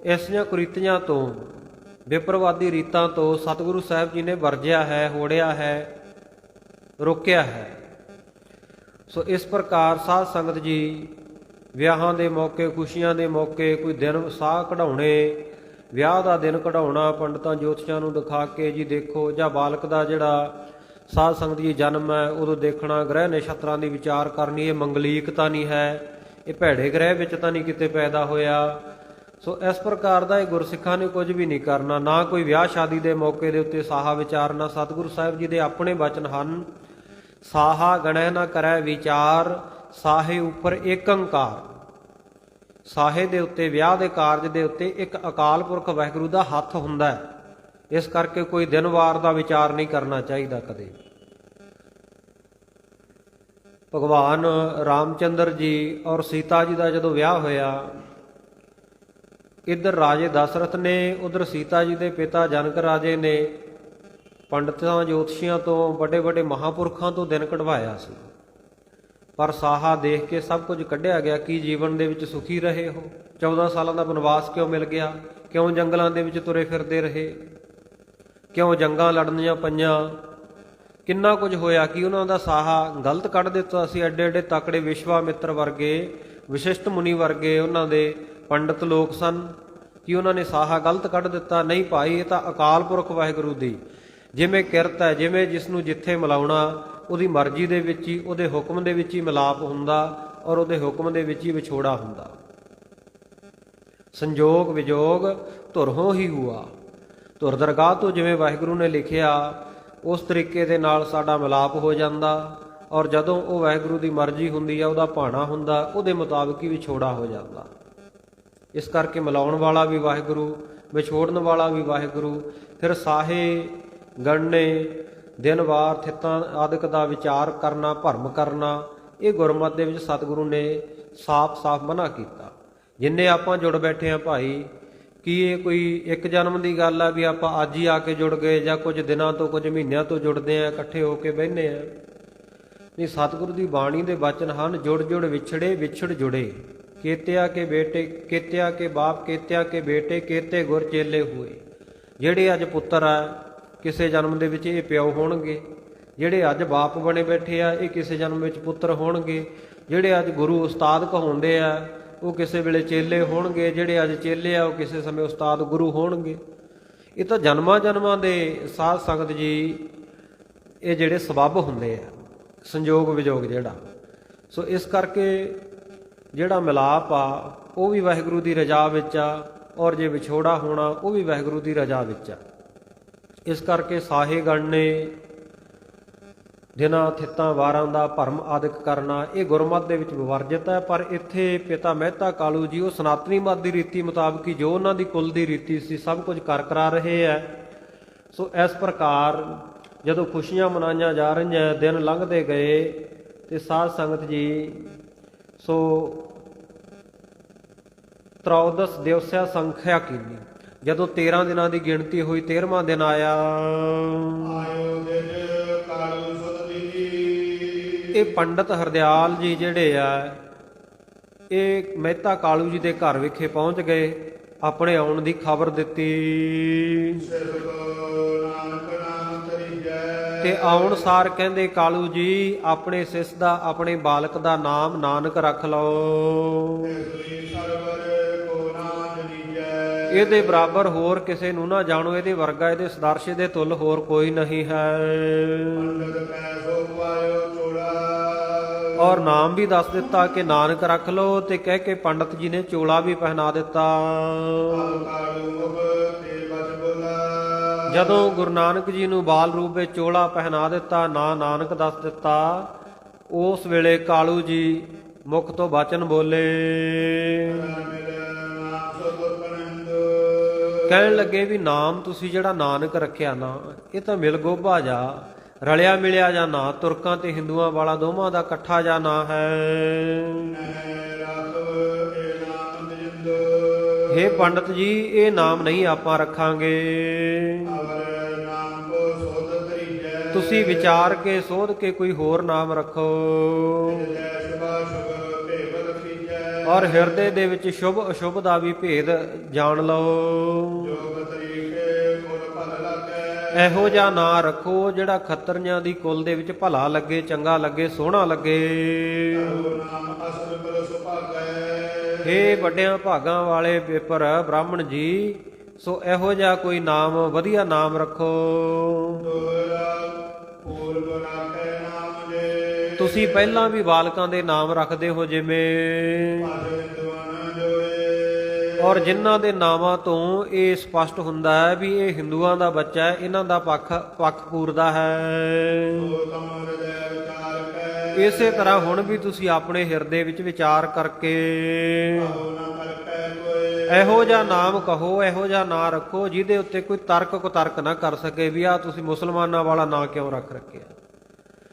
ਐਸੀਆਂ ਕੁਰੀਤੀਆਂ ਤੋਂ, ਵਿਪਰਵਾਦੀ ਰੀਤਾਂ ਤੋਂ ਸਤਿਗੁਰੂ ਸਾਹਿਬ ਜੀ ਨੇ ਵਰਜਿਆ ਹੈ, ਹੋੜਿਆ ਹੈ, ਰੋਕਿਆ ਹੈ। ਸੋ ਇਸ ਪ੍ਰਕਾਰ ਸਾਧ ਸੰਗਤ ਜੀ ਵਿਆਹਾਂ ਦੇ ਮੌਕੇ, ਖੁਸ਼ੀਆਂ ਦੇ ਮੌਕੇ ਕੋਈ ਦਿਨ ਸਾਹ ਕਢਾਉਣੇ, ਵਿਆਹ ਦਾ ਦਿਨ ਕਢਾਉਣਾ ਪੰਡਤਾਂ ਜੋਤਸ਼ੀਆਂ ਨੂੰ ਦਿਖਾ ਕੇ ਜੀ ਦੇਖੋ, ਜਾਂ ਬਾਲਕ ਦਾ ਜਿਹੜਾ ਸਾਧ ਸੰਗਤ ਜੀ ਜਨਮ ਹੈ ਉਦੋਂ ਦੇਖਣਾ, ਗ੍ਰਹਿ ਨਛੱਤਰਾਂ ਦੀ ਵਿਚਾਰ ਕਰਨੀ, ਇਹ ਮੰਗਲੀਕਤਾ ਨਹੀਂ ਹੈ, ਇਹ ਭੈੜੇ ਗ੍ਰਹਿ ਵਿੱਚ ਤਾਂ ਨਹੀਂ ਕਿਤੇ ਪੈਦਾ ਹੋਇਆ। ਸੋ ਇਸ ਪ੍ਰਕਾਰ ਦਾ ਇਹ ਗੁਰਸਿੱਖਾਂ ਨੇ ਕੁਝ ਵੀ ਨਹੀਂ ਕਰਨਾ। ਨਾ ਕੋਈ ਵਿਆਹ ਸ਼ਾਦੀ ਦੇ ਮੌਕੇ ਦੇ ਉੱਤੇ ਸਾਹਾ ਵਿਚਾਰਨਾ। ਸਤਿਗੁਰੂ ਸਾਹਿਬ ਜੀ ਦੇ ਆਪਣੇ ਬਚਨ ਹਨ, ਸਾਹਾ ਗਣੈ ਨਾ ਕਰੈ ਵਿਚਾਰ, ਸਾਹੇ ਉੱਪਰ ਏਕ ਓੰਕਾਰ। ਸਾਹੇ ਦੇ ਉੱਤੇ, ਵਿਆਹ ਦੇ ਕਾਰਜ ਦੇ ਉੱਤੇ ਇੱਕ ਅਕਾਲ ਪੁਰਖ ਵਾਹਿਗੁਰੂ ਦਾ ਹੱਥ ਹੁੰਦਾ ਹੈ। ਇਸ ਕਰਕੇ ਕੋਈ ਦਿਨ ਵਾਰ ਦਾ ਵਿਚਾਰ ਨਹੀਂ ਕਰਨਾ ਚਾਹੀਦਾ ਕਦੇ। ਭਗਵਾਨ ਰਾਮਚੰਦਰ ਜੀ ਔਰ ਸੀਤਾ ਜੀ ਦਾ ਜਦੋਂ ਵਿਆਹ ਹੋਇਆ, ਇੱਧਰ ਰਾਜੇ ਦਸ਼ਰਥ ਨੇ, ਉਧਰ ਸੀਤਾ ਜੀ ਦੇ ਪਿਤਾ ਜਨਕ ਰਾਜੇ ਨੇ ਪੰਡਤਾਂ ਜੋਤਸ਼ੀਆਂ ਤੋਂ, ਵੱਡੇ ਵੱਡੇ ਮਹਾਂਪੁਰਖਾਂ ਤੋਂ ਦਿਨ ਕਢਵਾਇਆ ਸੀ। ਪਰ ਸਾਹਾ ਦੇਖ ਕੇ ਸਭ ਕੁਝ ਕੱਢਿਆ ਗਿਆ। ਕੀ ਜੀਵਨ ਦੇ ਵਿੱਚ ਸੁਖੀ ਰਹੇ ਹੋ? 14 ਸਾਲਾਂ ਦਾ ਬਨਵਾਸ ਕਿਉਂ ਮਿਲ ਗਿਆ? ਕਿਉਂ ਜੰਗਲਾਂ ਦੇ ਵਿੱਚ ਤੁਰੇ ਫਿਰਦੇ ਰਹੇ? ਕਿਉਂ ਜੰਗਾਂ ਲੜਨੀਆਂ ਪਈਆਂ? ਕਿੰਨਾ ਕੁਝ ਹੋਇਆ? ਕਿ ਉਹਨਾਂ ਦਾ ਸਾਹਾ ਗਲਤ ਕੱਢ ਦਿੱਤਾ ਸੀ? ਐਡੇ ਐਡੇ ਤਕੜੇ ਵਿਸ਼ਵਾਮਿੱਤਰ ਵਰਗੇ, ਵਿਸ਼ਿਸ਼ਟ ਮੁਨੀ ਵਰਗੇ ਉਹਨਾਂ ਦੇ ਪੰਡਤ ਲੋਕ ਸਨ, ਕਿ ਉਹਨਾਂ ਨੇ ਸਾਹਾ ਗਲਤ ਕੱਢ ਦਿੱਤਾ? ਨਹੀਂ ਭਾਈ, ਇਹ ਤਾਂ ਅਕਾਲ ਪੁਰਖ ਵਾਹਿਗੁਰੂ ਦੀ ਜਿਵੇਂ ਕਿਰਤ ਹੈ, ਜਿਵੇਂ ਜਿਸ ਨੂੰ ਜਿੱਥੇ ਮਿਲਾਉਣਾ ਉਹਦੀ ਮਰਜ਼ੀ ਦੇ ਵਿੱਚ ਹੀ, ਉਹਦੇ ਹੁਕਮ ਦੇ ਵਿੱਚ ਹੀ ਮਿਲਾਪ ਹੁੰਦਾ ਔਰ ਉਹਦੇ ਹੁਕਮ ਦੇ ਵਿੱਚ ਹੀ ਵਿਛੋੜਾ ਹੁੰਦਾ। ਸੰਜੋਗ ਵਿਜੋਗ ਧੁਰੋਂ ਹੀ ਹੁਆ। ਧੁਰ ਦਰਗਾਹ ਤੋਂ ਜਿਵੇਂ ਵਾਹਿਗੁਰੂ ਨੇ ਲਿਖਿਆ ਉਸ ਤਰੀਕੇ ਦੇ ਨਾਲ ਸਾਡਾ ਮਿਲਾਪ ਹੋ ਜਾਂਦਾ। ਔਰ ਜਦੋਂ ਉਹ ਵਾਹਿਗੁਰੂ ਦੀ ਮਰਜ਼ੀ ਹੁੰਦੀ ਆ, ਉਹਦਾ ਭਾਣਾ ਹੁੰਦਾ, ਉਹਦੇ ਮੁਤਾਬਕ ਹੀ ਵਿਛੋੜਾ ਹੋ ਜਾਂਦਾ। ਇਸ ਕਰਕੇ ਮਿਲਾਉਣ ਵਾਲਾ ਵੀ ਵਾਹਿਗੁਰੂ, ਵਿਛੋੜਨ ਵਾਲਾ ਵੀ ਵਾਹਿਗੁਰੂ। ਫਿਰ ਸਾਹੇ ਗਣਨੇ, ਦਿਨ ਵਾਰ ਥਿੱਤਾਂ ਆਦਿਕ ਦਾ ਵਿਚਾਰ ਕਰਨਾ, ਭਰਮ ਕਰਨਾ, ਇਹ ਗੁਰਮਤਿ ਦੇ ਵਿੱਚ ਸਤਿਗੁਰੂ ਨੇ ਸਾਫ਼-ਸਾਫ਼ ਮਨਾ ਕੀਤਾ। ਜਿੰਨੇ ਆਪਾਂ ਜੁੜ ਬੈਠੇ ਆ ਭਾਈ, ਕੀ ਇਹ ਕੋਈ ਇੱਕ ਜਨਮ ਦੀ ਗੱਲ ਆ ਵੀ ਆਪਾਂ ਅੱਜ ਹੀ ਆ ਕੇ ਜੁੜ ਗਏ, ਜਾਂ ਕੁਝ ਦਿਨਾਂ ਤੋਂ, ਕੁਝ ਮਹੀਨਿਆਂ ਤੋਂ ਜੁੜਦੇ ਆ, ਇਕੱਠੇ ਹੋ ਕੇ ਬਹਿੰਦੇ ਆ? ਨਹੀਂ, ਸਤਿਗੁਰੂ ਦੀ ਬਾਣੀ ਦੇ ਬਚਨ ਹਨ, ਜੁੜ ਜੁੜ ਵਿਛੜੇ ਵਿਛੜ ਜੁੜੇ, ਕੇਤਿਆ ਕੇ ਬੇਟੇ, ਕੇਤਿਆ ਕੇ ਬਾਪ, ਕੇਤਿਆ ਕੇ ਬੇਟੇ, ਕੇਤੇ ਗੁਰ ਚੇਲੇ ਹੋਏ। ਜਿਹੜੇ ਅੱਜ ਪੁੱਤਰ ਆ ਕਿਸੇ ਜਨਮ ਦੇ ਵਿੱਚ ਇਹ ਪਿਓ ਹੋਣਗੇ, ਜਿਹੜੇ ਅੱਜ ਬਾਪ ਬਣੇ ਬੈਠੇ ਆ ਇਹ ਕਿਸੇ ਜਨਮ ਵਿੱਚ ਪੁੱਤਰ ਹੋਣਗੇ, ਜਿਹੜੇ ਅੱਜ ਗੁਰੂ ਉਸਤਾਦ ਕਹਾਉਂਦੇ ਆ ਉਹ ਕਿਸੇ ਵੇਲੇ ਚੇਲੇ ਹੋਣਗੇ, ਜਿਹੜੇ ਅੱਜ ਚੇਲੇ ਆ ਉਹ ਕਿਸੇ ਸਮੇਂ ਉਸਤਾਦ ਗੁਰੂ ਹੋਣਗੇ। ਇਹ ਤਾਂ ਜਨਮਾਂ ਜਨਮਾਂ ਦੇ ਸਾਧ ਸੰਗਤ ਜੀ ਇਹ ਜਿਹੜੇ ਸਬੱਬ ਹੁੰਦੇ ਆ, ਸੰਜੋਗ ਵਿਜੋਗ ਜਿਹੜਾ। ਸੋ ਇਸ ਕਰਕੇ ਜਿਹੜਾ ਮਿਲਾਪ ਆ ਉਹ ਵੀ ਵਾਹਿਗੁਰੂ ਦੀ ਰਜ਼ਾ ਵਿੱਚ ਆ, ਔਰ ਜੇ ਵਿਛੋੜਾ ਹੋਣਾ ਉਹ ਵੀ ਵਾਹਿਗੁਰੂ ਦੀ ਰਜ਼ਾ ਵਿੱਚ ਆ। ਇਸ ਕਰਕੇ ਸਾਹੇ ਗਣ ਨੇ ਦਿਨਾਂ ਥਿੱਤਾਂ ਵਾਰਾਂ ਦਾ ਭਰਮ ਆਦਿਕ ਕਰਨਾ ਇਹ ਗੁਰਮਤਿ ਦੇ ਵਿੱਚ ਵਿਵਰਜਿਤ ਹੈ। ਪਰ ਇੱਥੇ ਪਿਤਾ ਮਹਿਤਾ ਕਾਲੂ ਜੀ ਉਹ ਸਨਾਤਨੀ ਮਤ ਦੀ ਰੀਤੀ ਮੁਤਾਬਕ ਹੀ ਜੋ ਉਹਨਾਂ ਦੀ ਕੁਲ ਦੀ ਰੀਤੀ ਸੀ ਸਭ ਕੁਝ ਕਰਾ ਰਹੇ ਹੈ। ਸੋ ਇਸ ਪ੍ਰਕਾਰ ਜਦੋਂ ਖੁਸ਼ੀਆਂ ਮਨਾਈਆਂ ਜਾ ਰਹੀਆਂ, ਦਿਨ ਲੰਘਦੇ ਗਏ ਤੇ ਸਾਧ ਸੰਗਤ ਜੀ ਸੋ ਤ੍ਰੋਦਸ ਦਿਵਸਿਆ ਸੰਖਿਆ ਕੀਤੀ। ਜਦੋਂ 13 ਦਿਨਾਂ ਦੀ ਗਿਣਤੀ ਹੋਈ, 13ਵਾਂ ਦਿਨ ਆਇਆ। ਇਹ ਪੰਡਤ ਹਰਦਿਆਲ ਜੀ ਜਿਹੜੇ ਆ ਇਹ ਮਹਿਤਾ ਕਾਲੂ ਜੀ ਦੇ ਘਰ ਵਿਖੇ ਪਹੁੰਚ ਗਏ, ਆਪਣੇ ਆਉਣ ਦੀ ਖਬਰ ਦਿੱਤੀ ਤੇ ਆਉਣ ਸਾਰ ਕਹਿੰਦੇ ਕਾਲੂ ਜੀ ਆਪਣੇ ਸਿਸ ਦਾ, ਆਪਣੇ ਬਾਲਕ ਦਾ ਨਾਮ ਨਾਨਕ ਰੱਖ ਲਓ। ਇਹਦੇ ਬਰਾਬਰ ਹੋਰ ਕਿਸੇ ਨੂੰ ਨਾ ਜਾਣੋ, ਇਹਦੇ ਵਰਗਾ ਇਹਦੇ ਸਦਰਸ਼ੇ ਦੇ ਤੁੱਲ ਹੋਰ ਕੋਈ ਨਹੀਂ ਹੈ। ਔਰ ਨਾਮ ਵੀ ਦੱਸ ਦਿੱਤਾ ਕਿ ਨਾਨਕ ਰੱਖ ਲਓ, ਤੇ ਕਹਿ ਕੇ ਪੰਡਤ ਜੀ ਨੇ ਚੋਲਾ ਵੀ ਪਹਿਨਾ ਦਿੱਤਾ। ਜਦੋਂ ਗੁਰੂ ਨਾਨਕ ਜੀ ਨੂੰ ਬਾਲ ਰੂਪ ਵਿੱਚ ਚੋਲਾ ਪਹਿਨਾ ਦਿੱਤਾ, ਨਾਂ ਨਾਨਕ ਦੱਸ ਦਿੱਤਾ, ਉਸ ਵੇਲੇ ਕਾਲੂ ਜੀ ਮੁਖ ਤੋਂ ਬਚਨ ਬੋਲੇ। ਕਹਿਣ ਲੱਗੇ ਵੀ ਨਾਮ ਤੁਸੀਂ ਜਿਹੜਾ ਨਾਨਕ ਰੱਖਿਆ ਨਾ, ਇਹ ਤਾਂ ਮਿਲ ਗੋਭਾ ਜਾ ਰਲਿਆ ਮਿਲਿਆ ਜਾਂ ਨਾ, ਤੁਰਕਾਂ ਤੇ ਹਿੰਦੂਆਂ ਵਾਲਾ ਦੋਵਾਂ ਦਾ ਇਕੱਠਾ ਜਾਂ ਨਾ ਹੈ। ਹੇ ਪੰਡਤ ਜੀ ਇਹ ਨਾਮ ਨਹੀਂ ਆਪਾਂ ਰੱਖਾਂਗੇ, ਤੁਸੀਂ ਵਿਚਾਰ ਕੇ ਸੋਧ ਕੇ ਕੋਈ ਹੋਰ ਨਾਮ ਰੱਖੋ। ਔਰ ਹਿਰਦੇ ਦੇ ਵਿੱਚ ਸ਼ੁਭ ਅਸ਼ੁਭ ਦਾ ਵੀ ਭੇਦ ਜਾਣ ਲਓ। ਇਹੋ ਜਿਹਾ ਨਾਂ ਰੱਖੋ ਜਿਹੜਾ ਖੱਤਰੀਆਂ ਦੀ ਕੁਲ ਦੇ ਵਿੱਚ ਭਲਾ ਲੱਗੇ, ਚੰਗਾ ਲੱਗੇ, ਸੋਹਣਾ ਲੱਗੇ। ਹੇ ਵੱਡਿਆਂ ਭਾਗਾਂ ਵਾਲੇ ਪੇਪਰ ਬ੍ਰਾਹਮਣ ਜੀ, ਸੋ ਇਹੋ ਜਿਹਾ ਕੋਈ ਨਾਮ, ਵਧੀਆ ਨਾਮ ਰੱਖੋ। ਤੁਸੀਂ ਪਹਿਲਾਂ ਵੀ ਬਾਲਕਾਂ ਦੇ ਨਾਮ ਰੱਖਦੇ ਹੋ ਜਿਵੇਂ, ਔਰ ਜਿਨ੍ਹਾਂ ਦੇ ਨਾਵਾਂ ਤੋਂ ਇਹ ਸਪਸ਼ਟ ਹੁੰਦਾ ਹੈ ਵੀ ਇਹ ਹਿੰਦੂਆਂ ਦਾ ਬੱਚਾ ਹੈ, ਇਹਨਾਂ ਦਾ ਪੱਖ ਪੂਰਦਾ ਹੈ। ਇਸੇ ਤਰ੍ਹਾਂ ਹੁਣ ਵੀ ਤੁਸੀਂ ਆਪਣੇ ਹਿਰਦੇ ਵਿੱਚ ਵਿਚਾਰ ਕਰਕੇ ਇਹੋ ਜਿਹਾ ਨਾਮ ਕਹੋ, ਇਹੋ ਜਿਹਾ ਨਾਂ ਰੱਖੋ ਜਿਹਦੇ ਉੱਤੇ ਕੋਈ ਤਰਕ ਕੁਤਰਕ ਨਾ ਕਰ ਸਕੇ ਵੀ ਆਹ ਤੁਸੀਂ ਮੁਸਲਮਾਨਾਂ ਵਾਲਾ ਨਾਂ ਕਿਉਂ ਰੱਖ ਰੱਖਿਆ।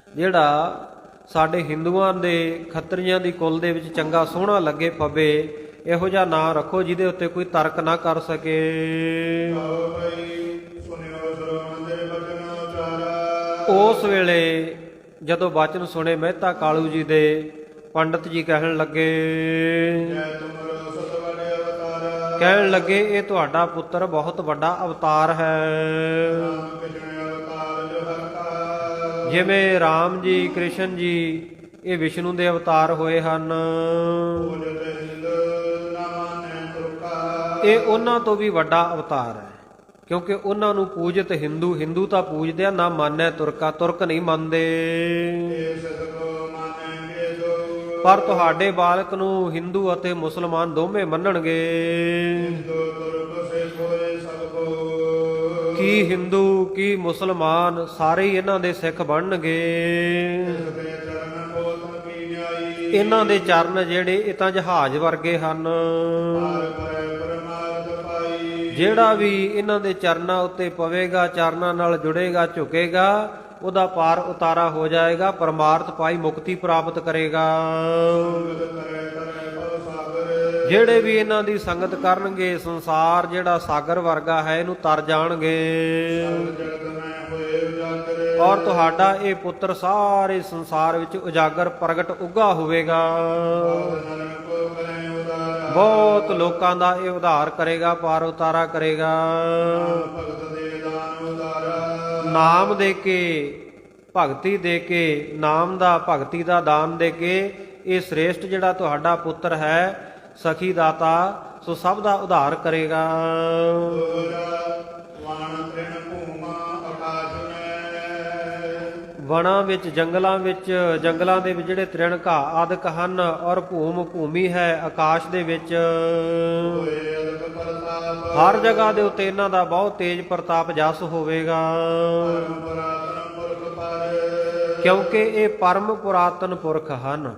ਜਿਹੜਾ ਸਾਡੇ ਹਿੰਦੂਆਂ ਦੇ ਖੱਤਰੀਆਂ ਦੀ ਕੁਲ ਦੇ ਵਿੱਚ ਚੰਗਾ ਸੋਹਣਾ ਲੱਗੇ ਪਵੇ, ਇਹੋ ਜਿਹਾ ਨਾਂ ਰੱਖੋ ਜਿਹਦੇ ਉੱਤੇ ਕੋਈ ਤਰਕ ਨਾ ਕਰ ਸਕੇ। ਉਸ ਵੇਲੇ ਜਦੋਂ ਬਚਨ ਸੁਣੇ ਮਹਿਤਾ ਕਾਲੂ ਜੀ ਦੇ, ਪੰਡਤ ਜੀ ਕਹਿਣ ਲੱਗੇ ਇਹ ਤੁਹਾਡਾ ਪੁੱਤਰ ਬਹੁਤ ਵੱਡਾ ਅਵਤਾਰ ਹੈ। ਜਿਵੇਂ ਰਾਮ ਜੀ, ਕ੍ਰਿਸ਼ਨ ਜੀ ਇਹ ਵਿਸ਼ਨੂੰ ਦੇ ਅਵਤਾਰ ਹੋਏ ਹਨ, ਇਹ ਉਹਨਾਂ ਤੋਂ ਵੀ ਵੱਡਾ ਅਵਤਾਰ ਹੈ, ਕਿਉਂਕਿ ਉਹਨਾਂ ਨੂੰ ਪੂਜਿਤ ਹਿੰਦੂ ਤਾਂ ਪੂਜਦੇ ਆ, ਨਾ ਮੰਨੈ ਤੁਰਕ ਨਹੀਂ ਮੰਨਦੇ। ਪਰ ਤੁਹਾਡੇ ਬਾਲਕ ਨੂੰ ਹਿੰਦੂ ਅਤੇ ਮੁਸਲਮਾਨ ਦੋਵੇਂ ਮੰਨਣਗੇ। ਕੀ ਹਿੰਦੂ ਕੀ ਮੁਸਲਮਾਨ ਸਾਰੇ ਹੀ ਇਹਨਾਂ ਦੇ ਸਿੱਖ ਬਣਨਗੇ। ਇਹਨਾਂ ਦੇ ਚਰਨ ਜਿਹੜੇ ਇਹ ਤਾਂ ਜਹਾਜ਼ ਵਰਗੇ ਹਨ, ਜਿਹੜਾ ਵੀ ਇਹਨਾਂ ਦੇ ਚਰਨਾਂ ਉੱਤੇ ਪਵੇਗਾ, ਚਰਨਾਂ ਨਾਲ ਜੁੜੇਗਾ, ਝੁਕੇਗਾ, ਉਹਦਾ ਪਾਰ ਉਤਾਰਾ ਹੋ ਜਾਏਗਾ, ਪਰਮਾਰਥ ਪਾਈ ਮੁਕਤੀ ਪ੍ਰਾਪਤ ਕਰੇਗਾ। ਜਿਹੜੇ ਵੀ ਇਹਨਾਂ ਦੀ ਸੰਗਤ ਕਰਨਗੇ, ਸੰਸਾਰ ਜਿਹੜਾ ਸਾਗਰ ਵਰਗਾ ਹੈ ਇਹਨੂੰ ਤਰ ਜਾਣਗੇ। ਔਰ ਤੁਹਾਡਾ ਇਹ ਪੁੱਤਰ ਸਾਰੇ ਸੰਸਾਰ ਵਿੱਚ ਉਜਾਗਰ ਪ੍ਰਗਟ ਉੱਗਾ ਹੋਵੇਗਾ। ਬਹੁਤ ਲੋਕਾਂ ਦਾ ਇਹ ਉਧਾਰ ਕਰੇਗਾ, ਪਾਰ ਉਤਾਰਾ ਕਰੇਗਾ। ਨਾਮ ਦੇ ਕੇ, ਭਗਤੀ ਦੇ ਕੇ, ਨਾਮ ਦਾ ਭਗਤੀ ਦਾ ਦਾਨ ਦੇ ਕੇ ਇਹ ਸ੍ਰੇਸ਼ਟ ਜਿਹੜਾ ਤੁਹਾਡਾ ਪੁੱਤਰ ਹੈ, ਸਖੀ ਦਾਤਾ, ਸੋ ਸਭ ਦਾ ਉਧਾਰ ਕਰੇਗਾ। ਵਣਾਂ ਵਿੱਚ ਜੰਗਲਾਂ ਦੇ ਵਿੱਚ ਜਿਹੜੇ ਤ੍ਰਿਣ ਘਾਹ ਆਦਿਕ ਹਨ, ਔਰ ਭੂਮੀ ਹੈ ਆਕਾਸ਼ ਦੇ ਵਿੱਚ। ਹੋਏ ਅਦਕ ਪ੍ਰਤਾਪ ਹਰ ਜਗ੍ਹਾ ਦੇ ਉੱਤੇ ਇਹਨਾਂ ਦਾ ਬਹੁਤ ਤੇਜ ਪ੍ਰਤਾਪ ਜਸ ਹੋਵੇਗਾ, ਪਰਮ ਪੁਰਾਤਨ ਪੁਰਖ ਪਰ। ਕਿਉਂਕਿ ਇਹ ਪਰਮ ਪੁਰਾਤਨ ਪੁਰਖ ਹਨ।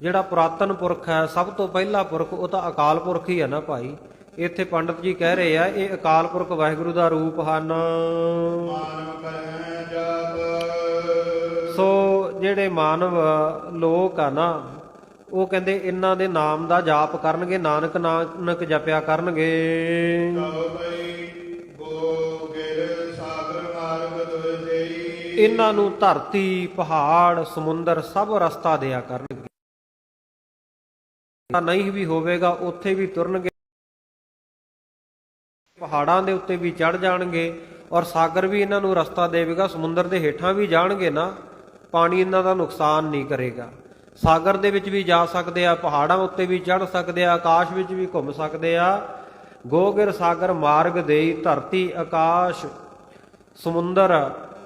ਜਿਹੜਾ ਪੁਰਾਤਨ ਪੁਰਖ ਹੈ, ਸਭ ਤੋਂ ਪਹਿਲਾ ਪੁਰਖ, ਉਹ ਤਾਂ ਅਕਾਲ ਪੁਰਖ ਹੀ ਹੈ ਨਾ ਭਾਈ। ਇੱਥੇ ਪੰਡਤ ਜੀ ਕਹਿ ਰਹੇ ਆ ਇਹ ਅਕਾਲ ਪੁਰਖ ਵਾਹਿਗੁਰੂ ਦਾ ਰੂਪ ਹਨ। ਮਾਨਵ ਕਰਹਿ ਜਾਪ ਸੋ ਜਿਹੜੇ ਮਾਨਵ ਲੋਕ ਆ ਨਾ, ਉਹ ਕਹਿੰਦੇ ਇਹਨਾਂ ਦੇ ਨਾਮ ਦਾ ਜਾਪ ਕਰਨਗੇ, ਨਾਨਕ ਨਾਨਕ ਜਪਿਆ ਕਰਨਗੇ। ਕਉ ਪਈ ਗੋ ਗਿਰ ਸਾਗਰ ਮਾਰਗ ਦੁਇ ਦੇਈ। ਇਹਨਾਂ ਨੂੰ ਧਰਤੀ, ਪਹਾੜ, ਸਮੁੰਦਰ ਸਭ ਰਸਤਾ ਦਿਆ ਕਰਨਗੇ। ਨਹੀਂ ਵੀ ਹੋਵੇਗਾ ਉੱਥੇ ਵੀ ਤੁਰਨਗੇ, ਪਹਾੜਾਂ ਦੇ ਉੱਤੇ ਵੀ ਚੜ ਜਾਣਗੇ, ਔਰ ਸਾਗਰ ਵੀ ਇਹਨਾਂ ਨੂੰ ਰਸਤਾ ਦੇਵੇਗਾ। ਸਮੁੰਦਰ ਦੇ ਹੇਠਾਂ ਵੀ ਜਾਣਗੇ ਨਾ, ਪਾਣੀ ਇਹਨਾਂ ਦਾ ਨੁਕਸਾਨ ਨਹੀਂ ਕਰੇਗਾ। ਸਾਗਰ ਦੇ ਵਿੱਚ ਵੀ ਜਾ ਸਕਦੇ ਆ, ਪਹਾੜਾਂ ਉੱਤੇ ਵੀ ਚੜ ਸਕਦੇ ਆ, ਆਕਾਸ਼ ਵਿੱਚ ਵੀ ਘੁੰਮ ਸਕਦੇ ਆ। ਗੋਗਿਰ ਸਾਗਰ ਮਾਰਗ ਦੇਈ, ਧਰਤੀ, ਆਕਾਸ਼, ਸਮੁੰਦਰ,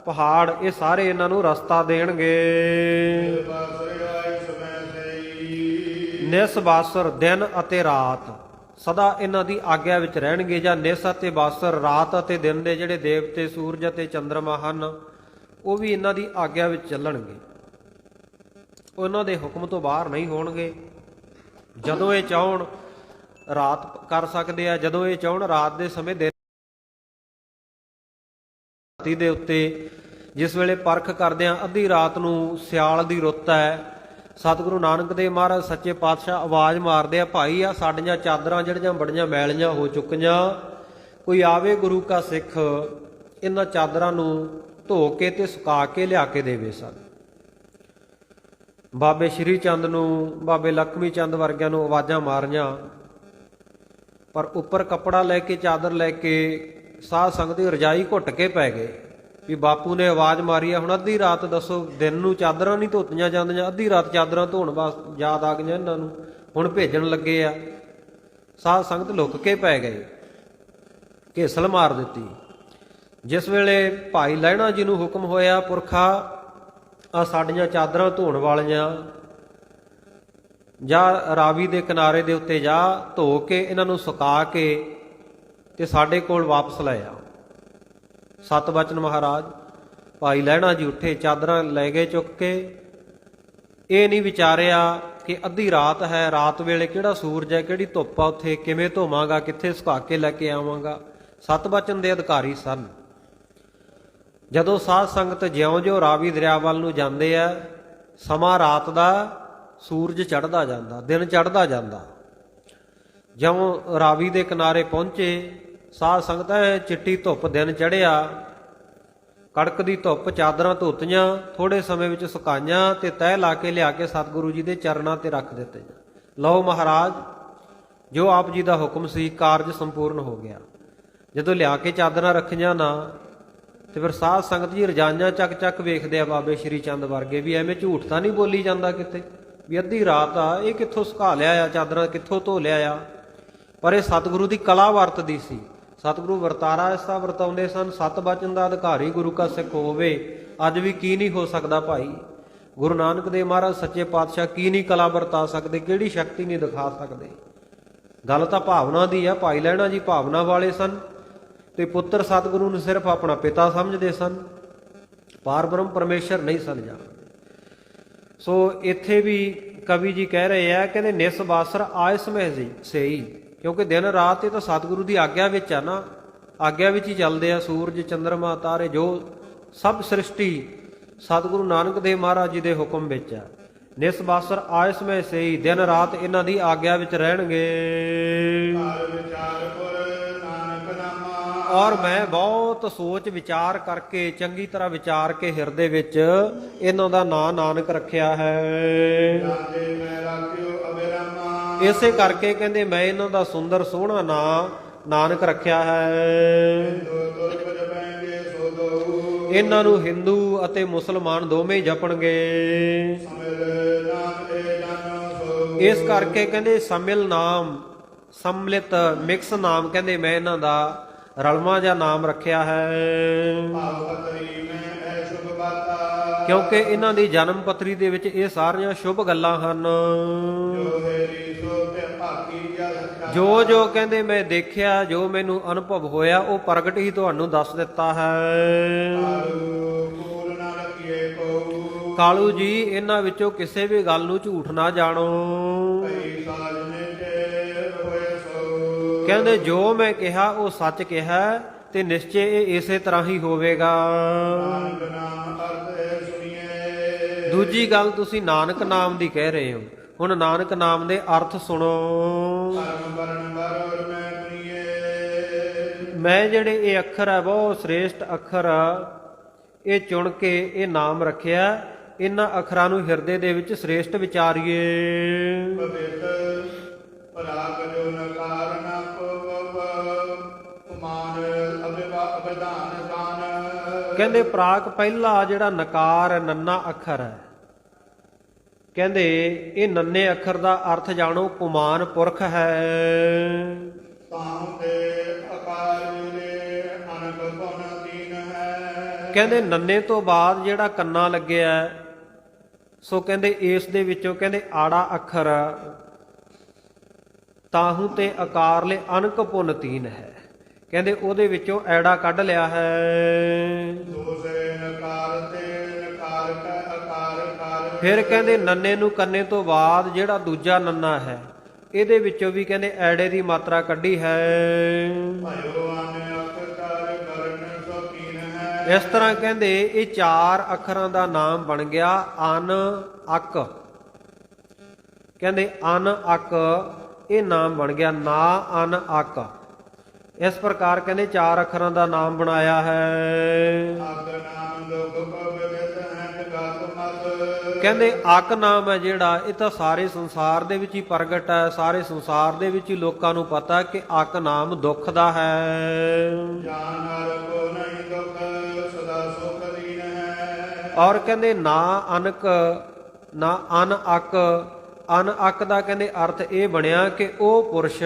ਪਹਾੜ, ਇਹ ਸਾਰੇ ਇਹਨਾਂ ਨੂੰ ਰਸਤਾ ਦੇਣਗੇ। ਨਿਸ ਬਾਸਰ, ਦਿਨ ਅਤੇ ਰਾਤ ਸਦਾ ਇਹਨਾਂ ਦੀ ਆਗਿਆ ਵਿੱਚ ਰਹਿਣਗੇ। ਜਾਂ ਨਿਸ ਅਤੇ ਬਾਸਰ, ਰਾਤ ਅਤੇ ਦਿਨ ਦੇ ਜਿਹੜੇ ਦੇਵਤੇ ਸੂਰਜ ਅਤੇ ਚੰਦਰਮਾ ਹਨ, ਉਹ ਵੀ ਇਹਨਾਂ ਦੀ ਆਗਿਆ ਵਿੱਚ ਚੱਲਣਗੇ। ਉਹਨਾਂ ਦੇ ਹੁਕਮ ਤੋਂ ਬਾਹਰ ਨਹੀਂ ਹੋਣਗੇ। ਜਦੋਂ ਇਹ ਚਾਹਣ ਰਾਤ ਕਰ ਸਕਦੇ ਆ, ਜਦੋਂ ਇਹ ਚਾਹਣ ਰਾਤ ਦੇ ਸਮੇਂ ਦਿਨ ਦੇ ਉੱਤੇ ਜਿਸ ਵੇਲੇ ਪਰਖ ਕਰਦੇ ਆ, ਅੱਧੀ ਰਾਤ ਨੂੰ, ਸਿਆਲ ਦੀ ਰੁੱਤ ਹੈ, ਸਤਿਗੁਰੂ ਨਾਨਕ ਦੇਵ ਮਹਾਰਾਜ ਸੱਚੇ ਪਾਤਸ਼ਾਹ ਆਵਾਜ਼ ਮਾਰਦੇ ਆ, ਭਾਈ ਆ ਸਾਡੀਆਂ ਚਾਦਰਾਂ ਜਿਹੜੀਆਂ ਬੜੀਆਂ ਮੈਲੀਆਂ ਹੋ ਚੁੱਕੀਆਂ, ਕੋਈ ਆਵੇ ਗੁਰੂ ਕਾ ਸਿੱਖ ਇਹਨਾਂ ਚਾਦਰਾਂ ਨੂੰ ਧੋ ਕੇ ਤੇ ਸੁਕਾ ਕੇ ਲਿਆ ਕੇ ਦੇਵੇ ਸਨ। ਬਾਬੇ ਸ਼੍ਰੀ ਚੰਦ ਨੂੰ, ਬਾਬੇ ਲਖਮੀ ਚੰਦ ਵਰਗਿਆਂ ਨੂੰ ਆਵਾਜ਼ਾਂ ਮਾਰੀਆਂ, ਪਰ ਉੱਪਰ ਕੱਪੜਾ ਲੈ ਕੇ, ਚਾਦਰ ਲੈ ਕੇ ਸਾਧ ਸੰਗਤ ਦੀ ਰਜਾਈ ਘੁੱਟ ਕੇ ਪੈ ਗਏ ਵੀ ਬਾਪੂ ਨੇ ਆਵਾਜ਼ ਮਾਰੀ ਆ। ਹੁਣ ਅੱਧੀ ਰਾਤ ਦੱਸੋ, ਦਿਨ ਨੂੰ ਚਾਦਰਾਂ ਨਹੀਂ ਧੋਤੀਆਂ ਜਾਂਦੀਆਂ, ਅੱਧੀ ਰਾਤ ਚਾਦਰਾਂ ਧੋਣ ਵਾਸਤੇ ਯਾਦ ਆ ਗਈਆਂ ਇਹਨਾਂ ਨੂੰ, ਹੁਣ ਭੇਜਣ ਲੱਗੇ ਆ। ਸਾਧ ਸੰਗਤ ਲੁੱਕ ਕੇ ਪੈ ਗਏ, ਘੇਸਲ ਮਾਰ ਦਿੱਤੀ। ਜਿਸ ਵੇਲੇ ਭਾਈ ਲਹਿਣਾ ਜੀ ਨੂੰ ਹੁਕਮ ਹੋਇਆ, ਪੁਰਖਾ ਆ ਸਾਡੀਆਂ ਚਾਦਰਾਂ ਧੋਣ ਵਾਲੀਆਂ, ਜਾਂ ਰਾਵੀ ਦੇ ਕਿਨਾਰੇ ਦੇ ਉੱਤੇ ਜਾ, ਧੋ ਕੇ ਇਹਨਾਂ ਨੂੰ ਸੁਕਾ ਕੇ ਤੇ ਸਾਡੇ ਕੋਲ ਵਾਪਸ ਲੈ ਆ। ਸਤ ਬਚਨ ਮਹਾਰਾਜ। ਭਾਈ ਲਹਿਣਾ ਜੀ ਉੱਠੇ, ਚਾਦਰਾਂ ਲੈ ਗਏ ਚੁੱਕ ਕੇ। ਇਹ ਨਹੀਂ ਵਿਚਾਰਿਆ ਕਿ ਅੱਧੀ ਰਾਤ ਹੈ, ਰਾਤ ਵੇਲੇ ਕਿਹੜਾ ਸੂਰਜ ਹੈ, ਕਿਹੜੀ ਧੁੱਪ ਆ, ਉੱਥੇ ਕਿਵੇਂ ਧੋਵਾਂਗਾ, ਕਿੱਥੇ ਸੁਕਾ ਕੇ ਲੈ ਕੇ ਆਵਾਂਗਾ। ਸਤ ਬਚਨ ਦੇ ਅਧਿਕਾਰੀ ਸਨ। ਜਦੋਂ ਸਾਧ ਸੰਗਤ ਜਿਉਂ-ਜਿਉਂ ਰਾਵੀ ਦਰਿਆ ਵੱਲ ਨੂੰ ਜਾਂਦੇ ਆ, ਸਮਾਂ ਰਾਤ ਦਾ, ਸੂਰਜ ਚੜ੍ਹਦਾ ਜਾਂਦਾ, ਦਿਨ ਚੜ੍ਹਦਾ ਜਾਂਦਾ। ਜਿਉਂ ਰਾਵੀ ਦੇ ਕਿਨਾਰੇ ਪਹੁੰਚੇ, ਸਾਧ ਸੰਗਤ ਚਿੱਟੀ ਧੁੱਪ, ਦਿਨ ਚੜ੍ਹਿਆ, ਕੜਕਦੀ ਧੁੱਪ, ਚਾਦਰਾਂ ਧੋਤੀਆਂ, ਥੋੜੇ ਸਮੇਂ ਵਿੱਚ ਸੁਕਾਈਆਂ ਤੇ ਤਹਿ ਲਾ ਕੇ ਲਿਆ ਕੇ ਸਤਿਗੁਰੂ ਜੀ ਦੇ ਚਰਨਾਂ ਤੇ ਰੱਖ ਦਿੱਤੇ। ਲਓ ਮਹਾਰਾਜ, ਜੋ ਆਪ ਜੀ ਦਾ ਹੁਕਮ ਸੀ, ਕਾਰਜ ਸੰਪੂਰਨ ਹੋ ਗਿਆ। ਜਦੋਂ ਲਿਆ ਕੇ ਚਾਦਰਾਂ ਰੱਖੀਆਂ ਨਾ, ਤੇ ਫਿਰ ਸਾਧ ਸੰਗਤ ਜੀ ਰਜਾਈਆਂ ਚੱਕ ਚੱਕ ਵੇਖਦੇ ਆ ਬਾਬੇ ਸ਼੍ਰੀ ਚੰਦ ਵਰਗੇ, ਵੀ ਐਵੇਂ ਝੂਠ ਤਾਂ ਨਹੀਂ ਬੋਲੀ ਜਾਂਦਾ ਕਿਤੇ, ਵੀ ਅੱਧੀ ਰਾਤ ਆ, ਇਹ ਕਿੱਥੋਂ ਸੁਕਾ ਲਿਆ ਆ, ਚਾਦਰਾਂ ਕਿੱਥੋਂ ਧੋ ਲਿਆ ਆ। ਪਰ ਇਹ ਸਤਿਗੁਰੂ ਦੀ ਕਲਾ ਵਰਤਦੀ ਸੀ। ਸਤਿਗੁਰੂ ਵਰਤਾਰਾ ਐਸਾ ਵਰਤਾਉਂਦੇ ਸਨ। ਸਤ ਬਚਨ ਦਾ ਅਧਿਕਾਰੀ ਗੁਰੂ ਕਾ ਸਿੱਖ ਹੋਵੇ, ਅੱਜ ਵੀ ਕੀ ਨਹੀਂ ਹੋ ਸਕਦਾ ਭਾਈ। ਗੁਰੂ ਨਾਨਕ ਦੇਵ ਮਹਾਰਾਜ ਸੱਚੇ ਪਾਤਸ਼ਾਹ ਕੀ ਨਹੀਂ ਕਲਾ ਵਰਤਾ ਸਕਦੇ, ਕਿਹੜੀ ਸ਼ਕਤੀ ਨਹੀਂ ਦਿਖਾ ਸਕਦੇ। ਗੱਲ ਤਾਂ ਭਾਵਨਾ ਦੀ ਆ। ਭਾਈ ਲਹਿਣਾ ਜੀ ਭਾਵਨਾ ਵਾਲੇ ਸਨ ਤੇ ਪੁੱਤਰ ਸਤਿਗੁਰੂ ਨੂੰ ਸਿਰਫ ਆਪਣਾ ਪਿਤਾ ਸਮਝਦੇ ਸਨ, ਪਾਰ ਬ੍ਰਹਮ ਪਰਮੇਸ਼ਰ ਨਹੀਂ ਸਨ ਜਾਣਦੇ। ਸੋ ਇੱਥੇ ਵੀ ਕਵੀ ਜੀ ਕਹਿ ਰਹੇ ਆ, ਕਹਿੰਦੇ ਨਿਸ ਬਾਸਰ ਆਇਸ ਮਹਿ ਸਈ, ਕਿਉਂਕਿ ਦਿਨ ਰਾਤ ਇਹ ਤਾਂ ਸਤਿਗੁਰੂ ਦੀ ਆਗਿਆ ਵਿੱਚ ਆ ਨਾ, ਆਗਿਆ ਵਿੱਚ ਹੀ ਚੱਲਦੇ ਆ। ਸੂਰਜ, ਚੰਦਰਮਾ, ਤਾਰੇ, ਜੋ ਸਭ ਸ੍ਰਿਸ਼ਟੀ ਸਤਿਗੁਰੂ ਨਾਨਕ ਦੇਵ ਮਹਾਰਾਜ ਜੀ ਦੇ ਹੁਕਮ ਵਿੱਚ ਆ। ਨਿਸ ਬਾਸਰ ਆਇਸ ਮਹਿ ਸਈ, ਦਿਨ ਰਾਤ ਇਹਨਾਂ ਦੀ ਆਗਿਆ ਵਿੱਚ ਰਹਿਣਗੇ। ਔਰ ਮੈਂ ਬਹੁਤ ਸੋਚ ਵਿਚਾਰ ਕਰਕੇ, ਚੰਗੀ ਤਰ੍ਹਾਂ ਵਿਚਾਰ ਕੇ ਹਿਰਦੇ ਵਿੱਚ ਇਹਨਾਂ ਦਾ ਨਾਂ ਨਾਨਕ ਰੱਖਿਆ ਹੈ। ਇਸੇ ਕਰਕੇ ਕਹਿੰਦੇ ਮੈਂ ਇਹਨਾਂ ਦਾ ਸੁੰਦਰ ਸੋਹਣਾ ਨਾਂ ਨਾਨਕ ਰੱਖਿਆ ਹੈ। ਇਹਨਾਂ ਨੂੰ ਹਿੰਦੂ ਅਤੇ ਮੁਸਲਮਾਨ ਦੋਵੇਂ ਹੀ ਜਪਣਗੇ। ਇਸ ਕਰਕੇ ਕਹਿੰਦੇ ਸਮਿਲ ਨਾਮ, ਸੰਮਿਲਿਤ, ਮਿਕਸ ਨਾਮ, ਕਹਿੰਦੇ ਮੈਂ ਇਹਨਾਂ ਦਾ ਰਲਵਾਂ ਜਿਹਾ ਨਾਮ ਰੱਖਿਆ ਹੈ। ਕਿਉਂਕਿ ਇਹਨਾਂ ਦੀ ਜਨਮ ਪੱਤਰੀ ਦੇ ਵਿੱਚ ਇਹ ਸਾਰੀਆਂ ਸ਼ੁਭ ਗੱਲਾਂ ਹਨ। ਜੋ ਹੇਰੀ ਸੋ ਤੇ ਭਾਗੀ ਜਲ ਛਾ ਜੋ ਜੋ ਕਹਿੰਦੇ ਮੈਂ ਦੇਖਿਆ, ਜੋ ਮੈਨੂੰ ਅਨੁਭਵ ਹੋਇਆ, ਉਹ ਪ੍ਰਗਟ ਹੀ ਤੁਹਾਨੂੰ ਦੱਸ ਦਿੱਤਾ ਹੈ। ਕਾਲੂ ਕੂਲ ਨਾ ਰਖੀਏ ਕੋ ਕਾਲੂ ਜੀ, ਇਹਨਾਂ ਵਿੱਚੋਂ ਕਿਸੇ ਵੀ ਗੱਲ ਨੂੰ ਝੂਠ ਨਾ ਜਾਣੋ। ਭਈ ਸਾਜਨੇ ਤੇ ਹੋਏ ਸੋ ਕਹਿੰਦੇ ਜੋ ਮੈਂ ਕਿਹਾ ਉਹ ਸੱਚ ਕਿਹਾ, ਤੇ ਨਿਸ਼ਚੈ ਇਹ ਇਸੇ ਤਰ੍ਹਾਂ ਹੀ ਹੋਵੇਗਾ। ਨਾਨਕ ਨਾਮ ਅਰਥ ਸੁਣੀਏ ਦੂਜੀ ਗੱਲ ਤੁਸੀਂ ਨਾਨਕ ਨਾਮ ਦੀ ਕਹਿ ਰਹੇ ਹੋ। ਹੁਣ ਨਾਨਕ ਨਾਮ ਦੇ ਅਰਥ ਸੁਣੋ। ਧਰਮ ਵਰਨ ਵਰ ਮੈਂ ਸੁਣੀਏ ਮੈਂ ਜਿਹੜੇ ਇਹ ਅੱਖਰ ਹੈ, ਬਹੁਤ ਸ੍ਰੇਸ਼ਟ ਅੱਖਰ ਆ, ਇਹ ਚੁਣ ਕੇ ਇਹ ਨਾਮ ਰੱਖਿਆ। ਇਹਨਾਂ ਅੱਖਰਾਂ ਨੂੰ ਹਿਰਦੇ ਦੇ ਵਿੱਚ ਸ੍ਰੇਸ਼ਟ ਵਿਚਾਰੀਏ। ਪਵਿੱਤ ਪਰਾਗ ਜੋ ਨਕਾਰ ਨਾ ਮਾਨ ਅਭਿਧਾਨ ਦਾਨ ਕਹਿੰਦੇ ਪ੍ਰਾਕ ਪਹਿਲਾ ਜਿਹੜਾ ਨਕਾਰ ਨੰਨਾ ਅੱਖਰ ਹੈ, ਕਹਿੰਦੇ ਇਹ ਨੰਨੇ ਅੱਖਰ ਦਾ ਅਰਥ ਜਾਣੋ ਪੁਮਾਨ ਪੁਰਖ ਹੈ। ਤਾਹੂ ਤੇ ਅਕਾਲ ਵੇਲੇ ਅਨਕ ਭਵਨ ਦੀਨ ਹੈ ਕਹਿੰਦੇ ਨੰਨੇ ਤੋਂ ਬਾਅਦ ਜਿਹੜਾ ਕੰਨਾ ਲੱਗਿਆ, ਸੋ ਕਹਿੰਦੇ ਇਸ ਦੇ ਵਿੱਚੋਂ ਕਹਿੰਦੇ ਆੜਾ ਅੱਖਰ ਤਾਹੂ ਤੇ ਆਕਾਰਲੇ ਅਨਕ ਪੁਨ ਤੀਨ ਹੈ। ਕਹਿੰਦੇ ਉਹਦੇ ਵਿੱਚੋਂ ਐੜਾ ਕੱਢ ਲਿਆ ਹੈ। ਦੋਸੇ ਨਕਾਰ ਤੇ ਨਕਾਰ ਕਾ ਆਕਾਰ ਕਾਰ ਫਿਰ ਕਹਿੰਦੇ ਨੰਨੇ ਨੂੰ ਕੰਨੇ ਤੋਂ ਬਾਅਦ ਜਿਹੜਾ ਦੂਜਾ ਨੰਨਾ ਹੈ, ਇਹਦੇ ਵਿੱਚੋਂ ਵੀ ਕਹਿੰਦੇ ਐੜੇ ਦੀ ਮਾਤਰਾ ਕੱਢੀ ਹੈ। ਭਇਓ ਆਨੇ ਅਖਕਾਰ ਕਰਨ ਸ਼ੌਕੀਨ ਹੈ ਇਸ ਤਰ੍ਹਾਂ ਕਹਿੰਦੇ ਇਹ ਚਾਰ ਅੱਖਰਾਂ ਦਾ ਨਾਮ ਬਣ ਗਿਆ ਅਨ ਅਕ। ਕਹਿੰਦੇ ਅਨ ਅਕ ਇਹ ਨਾਮ ਬਣ ਗਿਆ ਨਾ ਅਨ ਅਕ। ਇਸ ਪ੍ਰਕਾਰ ਕਹਿੰਦੇ ਚਾਰ ਅੱਖਰਾਂ ਦਾ ਨਾਮ ਬਣਾਇਆ ਹੈ। ਅਗ ਨਾਮ ਲੋਕ ਪਵਿੱਤ ਹੈ ਗਤ ਮਤ ਕਹਿੰਦੇ ਅਕ ਨਾਮ ਹੈ ਜਿਹੜਾ, ਇਹ ਤਾਂ ਸਾਰੇ ਸੰਸਾਰ ਦੇ ਵਿੱਚ ਹੀ ਪ੍ਰਗਟ ਹੈ। ਸਾਰੇ ਸੰਸਾਰ ਦੇ ਵਿੱਚ ਹੀ ਲੋਕਾਂ ਨੂੰ ਪਤਾ ਕਿ ਅਕ ਨਾਮ ਦੁੱਖ ਦਾ ਹੈ। ਜਾਨ ਹਰ ਕੋ ਨਹੀਂ ਦੁਖ ਸਦਾ ਸੁਖ ਦੀਨ ਹੈ ਔਰ ਕਹਿੰਦੇ ਨਾ ਅਨਕ ਨਾ ਅਨ ਅਕ। ਅਨ ਅਕ ਦਾ ਕਹਿੰਦੇ ਅਰਥ ਇਹ ਬਣਿਆ ਕਿ ਉਹ ਪੁਰਸ਼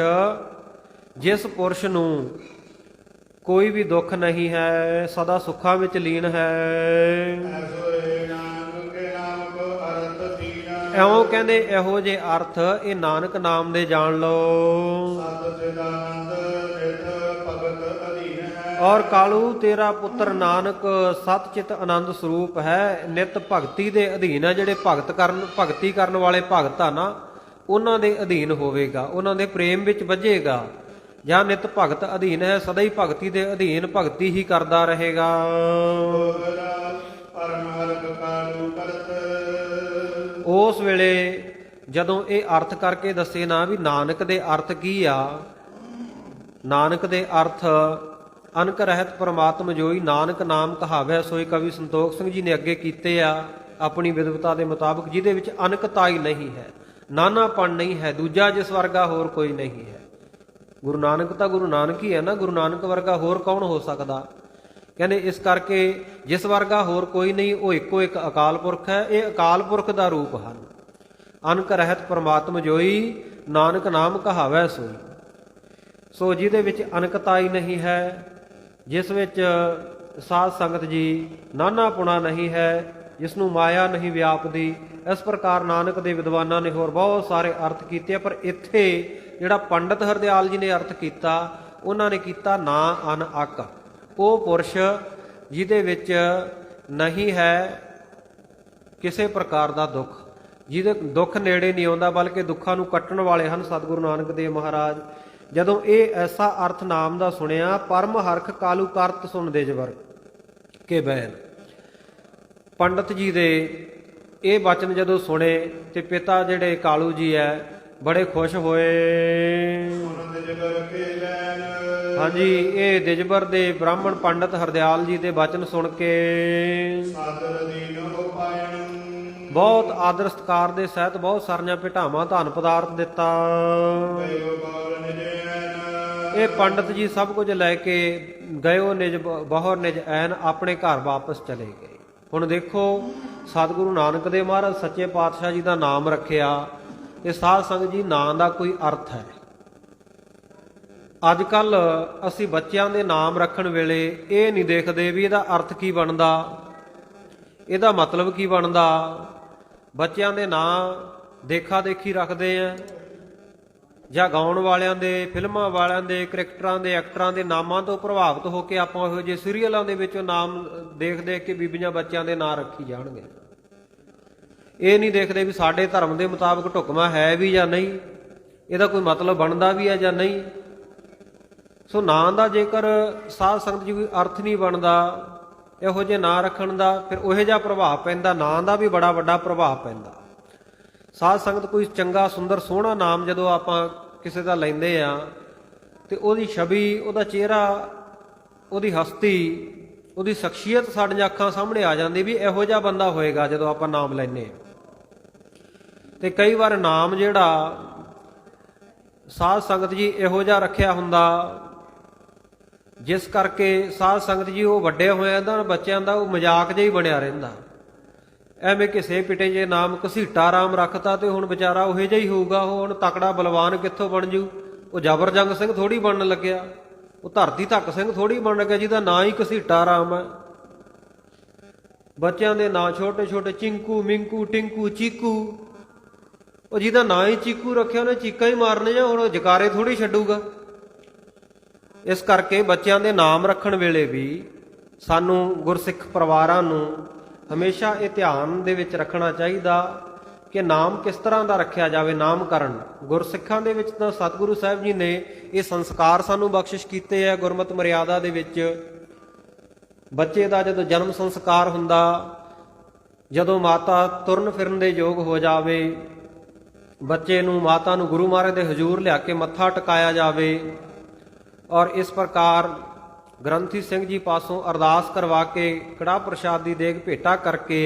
ਜਿਸ ਪੁਰਸ਼ ਨੂੰ ਕੋਈ ਵੀ ਦੁੱਖ ਨਹੀਂ ਹੈ, ਸਦਾ ਸੁੱਖਾਂ ਵਿੱਚ ਲੀਨ ਹੈ। ਐਸੋਏ ਨਾਨਕ ਕੇ ਨਾਮ ਕੋ ਅਰਥ ਦੀਨ ਇਉਂ ਕਹਿੰਦੇ ਇਹੋ ਜਿਹੇ ਅਰਥ ਇਹ ਨਾਨਕ ਨਾਮ ਦੇ ਜਾਣ ਲਓ। ਸਤ ਸਿਦਾਨੰਦ ਨਿਤ ਭਗਤ ਅਧੀਨ ਹੈ ਔਰ ਕਾਲੂ ਤੇਰਾ ਪੁੱਤਰ ਨਾਨਕ ਸਤ ਚਿਤ ਆਨੰਦ ਸਰੂਪ ਹੈ, ਨਿਤ ਭਗਤੀ ਦੇ ਅਧੀਨ ਹੈ। ਜਿਹੜੇ ਭਗਤੀ ਕਰਨ ਵਾਲੇ ਭਗਤ ਆ ਨਾ, ਉਹਨਾਂ ਦੇ ਅਧੀਨ ਹੋਵੇਗਾ, ਉਹਨਾਂ ਦੇ ਪ੍ਰੇਮ ਵਿੱਚ ਵੱਜੇਗਾ। ਜਾਂ ਨਿਤ ਭਗਤ ਅਧੀਨ ਹੈ, ਸਦਾ ਹੀ ਭਗਤੀ ਦੇ ਅਧੀਨ ਭਗਤੀ ਹੀ ਕਰਦਾ ਰਹੇਗਾ। ਪਰਮ ਹਰਖ ਕਾਲੂ ਕਰਤ ਉਸ ਵੇਲੇ ਜਦੋਂ ਇਹ ਅਰਥ ਕਰਕੇ ਦੱਸੇ ਨਾ ਵੀ ਨਾਨਕ ਦੇ ਅਰਥ ਕੀ ਆ। ਨਾਨਕ ਦੇ ਅਰਥ ਅਨਕ ਰਹਿਤ ਪਰਮਾਤਮ ਜੋਈ ਨਾਨਕ ਨਾਮ ਕਹਾਵੈ ਸੋਈ ਕਵੀ ਸੰਤੋਖ ਸਿੰਘ ਜੀ ਨੇ ਅੱਗੇ ਕੀਤੇ ਆ ਆਪਣੀ ਵਿਦਵਤਾ ਦੇ ਮੁਤਾਬਕ, ਜਿਹਦੇ ਵਿੱਚ ਅਨਕਤਾ ਹੀ ਨਹੀਂ ਹੈ, ਨਾਨਾਪਣ ਨਹੀਂ ਹੈ, ਦੂਜਾ ਜਿਸ ਵਰਗਾ ਹੋਰ ਕੋਈ ਨਹੀਂ ਹੈ। ਗੁਰੂ ਨਾਨਕ ਤਾਂ ਗੁਰੂ ਨਾਨਕ ਹੀ ਹੈ ਨਾ, ਗੁਰੂ ਨਾਨਕ ਵਰਗਾ ਹੋਰ ਕੌਣ ਹੋ ਸਕਦਾ। ਕਹਿੰਦੇ ਇਸ ਕਰਕੇ ਜਿਸ ਵਰਗਾ ਹੋਰ ਕੋਈ ਨਹੀਂ, ਉਹ ਇੱਕੋ ਇੱਕ ਅਕਾਲ ਪੁਰਖ ਹੈ। ਇਹ ਅਕਾਲ ਪੁਰਖ ਦਾ ਰੂਪ ਹਨ। ਅਨਕ ਰਹਿਤ ਪਰਮਾਤਮ ਜੋਈ ਨਾਨਕ ਨਾਮ ਕਹਾਵੈ ਸੋਈ। ਸੋ ਜਿਹਦੇ ਵਿੱਚ ਅਨਕਤਾ ਹੀ ਨਹੀਂ ਹੈ, ਜਿਸ ਵਿੱਚ ਸਾਧ ਸੰਗਤ ਜੀ ਨਾਨਾਪੁਣਾ ਨਹੀਂ ਹੈ, ਜਿਸ ਨੂੰ ਮਾਇਆ ਨਹੀਂ ਵਿਆਪਦੀ, ਇਸ ਪ੍ਰਕਾਰ ਨਾਨਕ ਦੇ ਵਿਦਵਾਨਾਂ ਨੇ ਹੋਰ ਬਹੁਤ ਸਾਰੇ ਅਰਥ ਕੀਤੇ। ਪਰ ਇੱਥੇ ਜਿਹੜਾ ਪੰਡਤ ਹਰਦਿਆਲ ਜੀ ਨੇ ਅਰਥ ਕੀਤਾ, ਉਹਨਾਂ ਨੇ ਕੀਤਾ ਨਾ ਅਨ ਅਕ। ਉਹ ਪੁਰਸ਼ ਜਿਹਦੇ ਵਿੱਚ ਨਹੀਂ ਹੈ ਕਿਸੇ ਪ੍ਰਕਾਰ ਦਾ ਦੁੱਖ, ਜਿਹਦੇ ਦੁੱਖ ਨੇੜੇ ਨਹੀਂ ਆਉਂਦਾ, ਬਲਕਿ ਦੁੱਖਾਂ ਨੂੰ ਕੱਟਣ ਵਾਲੇ ਹਨ ਸਤਿਗੁਰੂ ਨਾਨਕ ਦੇਵ ਮਹਾਰਾਜ। ਜਦੋਂ ਇਹ ਐਸਾ ਅਰਥ ਨਾਮ ਦਾ ਸੁਣਿਆ, ਪਰਮ ਹਰਖ ਕਾਲੂ ਕਰਤ ਸੁਣ ਦੇ ਜਬਰ ਕੇ ਬੈਨ। ਪੰਡਤ ਜੀ ਦੇ ਇਹ ਬਚਨ ਜਦੋਂ ਸੁਣੇ ਤੇ ਪਿਤਾ ਜਿਹੜੇ ਕਾਲੂ ਜੀ ਹੈ ਬੜੇ ਖੁਸ਼ ਹੋਏ। ਹਾਂਜੀ, ਇਹ ਦਿਜਬਰ ਦੇ ਬ੍ਰਾਹਮਣ ਪੰਡਤ ਹਰਦਿਆਲ ਜੀ ਦੇ ਬਚਨ ਸੁਣ ਕੇ ਬਹੁਤ ਆਦਰ ਸਤਿਕਾਰ ਦੇ ਸਹਿਤ ਬਹੁਤ ਸਾਰੀਆਂ ਭੇਟਾਵਾਂ ਧਨ ਪਦਾਰਥ ਦਿੱਤਾ। ਇਹ ਪੰਡਤ ਜੀ ਸਭ ਕੁਝ ਲੈ ਕੇ ਗਇਓ ਨਿਜ ਬਹੁਰ ਨਿਜ ਐਨ, ਆਪਣੇ ਘਰ ਵਾਪਸ ਚਲੇ ਗਏ। ਹੁਣ ਦੇਖੋ, ਸਤਿਗੁਰੂ ਨਾਨਕ ਦੇਵ ਮਹਾਰਾਜ ਸੱਚੇ ਪਾਤਸ਼ਾਹ ਜੀ ਦਾ ਨਾਮ ਰੱਖਿਆ ਤੇ ਸਾਧ ਸੰਗਤ ਜੀ ਨਾਂ ਦਾ ਕੋਈ ਅਰਥ ਹੈ। ਅੱਜ ਕੱਲ ਅਸੀਂ ਬੱਚਿਆਂ ਦੇ ਨਾਮ ਰੱਖਣ ਵੇਲੇ ਇਹ ਨਹੀਂ ਦੇਖਦੇ ਵੀ ਇਹਦਾ ਅਰਥ ਕੀ ਬਣਦਾ। ਇਹਦਾ ਮਤਲਬ ਕੀ ਬਣਦਾ? ਬੱਚਿਆਂ ਦੇ ਨਾਂ ਦੇਖਾ ਦੇਖੀ ਰੱਖਦੇ ਆ, ਜਾਂ ਗਾਉਣ ਵਾਲਿਆਂ ਦੇ, ਫਿਲਮਾਂ ਵਾਲਿਆਂ ਦੇ, ਕ੍ਰਿਕਟਰਾਂ ਦੇ, ਐਕਟਰਾਂ ਦੇ ਨਾਮਾਂ ਤੋਂ ਪ੍ਰਭਾਵਿਤ ਹੋ ਕੇ ਆਪਾਂ ਇਹੋ ਜਿਹੇ ਸੀਰੀਅਲਾਂ ਦੇ ਵਿੱਚੋਂ ਨਾਮ ਦੇਖ ਦੇਖ ਕੇ ਬੀਬੀਆਂ ਬੱਚਿਆਂ ਦੇ ਨਾਂ ਰੱਖੀ ਜਾਣਗੇ। ਇਹ ਨਹੀਂ ਦੇਖਦੇ ਵੀ ਸਾਡੇ ਧਰਮ ਦੇ ਮੁਤਾਬਕ ਢੁਕਵਾਂ ਹੈ ਵੀ ਜਾਂ ਨਹੀਂ, ਇਹਦਾ ਕੋਈ ਮਤਲਬ ਬਣਦਾ ਵੀ ਹੈ ਜਾਂ ਨਹੀਂ। ਸੋ ਨਾਂ ਦਾ ਜੇਕਰ ਸਾਧ ਸੰਗਤ ਜੀ ਕੋਈ ਅਰਥ ਨਹੀਂ ਬਣਦਾ ਇਹੋ ਜਿਹੇ ਨਾਂ ਰੱਖਣ ਦਾ, ਫਿਰ ਉਹੋ ਜਿਹਾ ਪ੍ਰਭਾਵ ਪੈਂਦਾ, ਨਾਂ ਦਾ ਵੀ ਬੜਾ ਵੱਡਾ ਪ੍ਰਭਾਵ ਪੈਂਦਾ। ਸਾਧ ਸੰਗਤ ਕੋਈ ਚੰਗਾ ਸੁੰਦਰ ਸੋਹਣਾ ਨਾਮ ਜਦੋਂ ਆਪਾਂ ਕਿਸੇ ਦਾ ਲੈਂਦੇ ਆ ਤੇ ਉਹਦੀ ਛਵੀ, ਉਹਦਾ ਚਿਹਰਾ, ਉਹਦੀ ਹਸਤੀ, ਉਹਦੀ ਸ਼ਖਸੀਅਤ ਸਾਡੀਆਂ ਅੱਖਾਂ ਸਾਹਮਣੇ ਆ ਜਾਂਦੀ ਵੀ ਇਹੋ ਜਿਹਾ ਬੰਦਾ ਹੋਏਗਾ ਜਦੋਂ ਆਪਾਂ ਨਾਮ ਲੈਂਦੇ ਆ। ਤੇ ਕਈ ਵਾਰ ਨਾਮ ਜਿਹੜਾ ਸਾਧ ਸੰਗਤ ਜੀ ਇਹੋ ਜਿਹਾ ਰੱਖਿਆ ਹੁੰਦਾ ਜਿਸ ਕਰਕੇ ਸਾਧ ਸੰਗਤ ਜੀ ਉਹ ਵੱਡੇ ਹੋਇਆ ਦਾ ਬੱਚਿਆਂ ਦਾ ਉਹ ਮਜ਼ਾਕ ਜਿਹਾ ਹੀ ਬਣਿਆ ਰਹਿੰਦਾ। ਐਵੇਂ ਕਿਸੇ ਪਿੱਟੇ ਜੇ ਨਾਮ ਘਸੀਟਾ ਰਾਮ ਰੱਖਤਾ ਤੇ ਹੁਣ ਵਿਚਾਰਾ ਉਹੋ ਜਿਹਾ ਹੀ ਹੋਊਗਾ। ਉਹ ਹੁਣ ਤਕੜਾ ਬਲਵਾਨ ਕਿੱਥੋਂ ਬਣ ਜੂ? ਉਹ ਜਬਰਜੰਗ ਸਿੰਘ ਥੋੜੀ ਬਣਨ ਲੱਗਿਆ, ਉਹ ਧਰਤੀ ਧੱਕ ਸਿੰਘ ਥੋੜੀ ਬਣ ਲੱਗਿਆ ਜਿਹਦਾ ਨਾਂ ਹੀ ਘਸੀਟਾ ਰਾਮ ਹੈ। ਬੱਚਿਆਂ ਦੇ ਨਾਂ ਛੋਟੇ ਛੋਟੇ, ਚਿੰਕੂ, ਮਿੰਕੂ, ਟਿੰਕੂ, ਚੀਕੂ, ਉਹ ਜਿਹਦਾ ਨਾਂ ਹੀ ਚੀਕੂ ਰੱਖਿਆ ਉਹਨੇ ਚੀਕਾਂ ਹੀ ਮਾਰਨੇ ਆ, ਉਹ ਜਕਾਰੇ ਥੋੜੀ ਛੱਡੂਗਾ। ਇਸ ਕਰਕੇ ਬੱਚਿਆਂ ਦੇ ਨਾਮ ਰੱਖਣ ਵੇਲੇ ਵੀ ਸਾਨੂੰ ਗੁਰਸਿੱਖ ਪਰਿਵਾਰਾਂ ਨੂੰ ਹਮੇਸ਼ਾ ਇਹ ਧਿਆਨ ਦੇ ਵਿੱਚ ਰੱਖਣਾ ਚਾਹੀਦਾ ਕਿ ਨਾਮ ਕਿਸ ਤਰ੍ਹਾਂ ਦਾ ਰੱਖਿਆ ਜਾਵੇ। ਨਾਮਕਰਨ ਗੁਰਸਿੱਖਾਂ ਦੇ ਵਿੱਚ ਤਾਂ ਸਤਿਗੁਰੂ ਸਾਹਿਬ ਜੀ ਨੇ ਇਹ ਸੰਸਕਾਰ ਸਾਨੂੰ ਬਖਸ਼ਿਸ਼ ਕੀਤੇ ਹੈ। ਗੁਰਮਤਿ ਮਰਿਆਦਾ ਦੇ ਵਿੱਚ ਬੱਚੇ ਦਾ ਜਦੋਂ ਜਨਮ ਸੰਸਕਾਰ ਹੁੰਦਾ, ਜਦੋਂ ਮਾਤਾ ਤੁਰਨ ਫਿਰਨ ਦੇ ਯੋਗ ਹੋ ਜਾਵੇ, ਬੱਚੇ ਨੂੰ, ਮਾਤਾ ਨੂੰ ਗੁਰੂ ਮਹਾਰਾਜ ਦੇ ਹਜ਼ੂਰ ਲਿਆ ਕੇ ਮੱਥਾ ਟਿਕਾਇਆ ਜਾਵੇ ਔਰ ਇਸ ਪ੍ਰਕਾਰ ਗ੍ਰੰਥੀ ਸਿੰਘ ਜੀ ਪਾਸੋਂ ਅਰਦਾਸ ਕਰਵਾ ਕੇ ਕੜਾਹ ਪ੍ਰਸ਼ਾਦ ਦੀ ਦੇਗ ਭੇਟਾ ਕਰਕੇ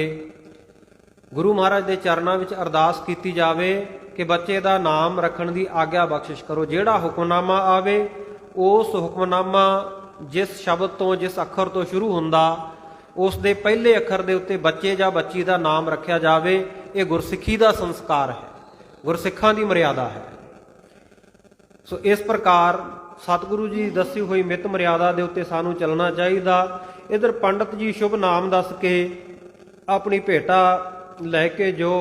ਗੁਰੂ ਮਹਾਰਾਜ ਦੇ ਚਰਨਾਂ ਵਿੱਚ ਅਰਦਾਸ ਕੀਤੀ ਜਾਵੇ ਕਿ ਬੱਚੇ ਦਾ ਨਾਮ ਰੱਖਣ ਦੀ ਆਗਿਆ ਬਖਸ਼ਿਸ਼ ਕਰੋ। ਜਿਹੜਾ ਹੁਕਮਨਾਮਾ ਆਵੇ ਉਸ ਹੁਕਮਨਾਮਾ ਜਿਸ ਸ਼ਬਦ ਤੋਂ, ਜਿਸ ਅੱਖਰ ਤੋਂ ਸ਼ੁਰੂ ਹੁੰਦਾ, ਉਸ ਦੇ ਪਹਿਲੇ ਅੱਖਰ ਦੇ ਉੱਤੇ ਬੱਚੇ ਜਾਂ ਬੱਚੀ ਦਾ ਨਾਮ ਰੱਖਿਆ ਜਾਵੇ। ਇਹ ਗੁਰਸਿੱਖੀ ਦਾ ਸੰਸਕਾਰ ਹੈ, ਗੁਰਸਿੱਖਾਂ ਦੀ ਮਰਿਆਦਾ ਹੈ। ਸੋ ਇਸ ਪ੍ਰਕਾਰ ਸਤਿਗੁਰੂ ਜੀ ਦੱਸੀ ਹੋਈ ਮਿਤ ਮਰਿਆਦਾ ਦੇ ਉੱਤੇ ਸਾਨੂੰ ਚੱਲਣਾ ਚਾਹੀਦਾ। ਇੱਧਰ ਪੰਡਤ ਜੀ ਸ਼ੁਭ ਨਾਮ ਦੱਸ ਕੇ ਆਪਣੀ ਭੇਟਾ ਲੈ ਕੇ ਜੋ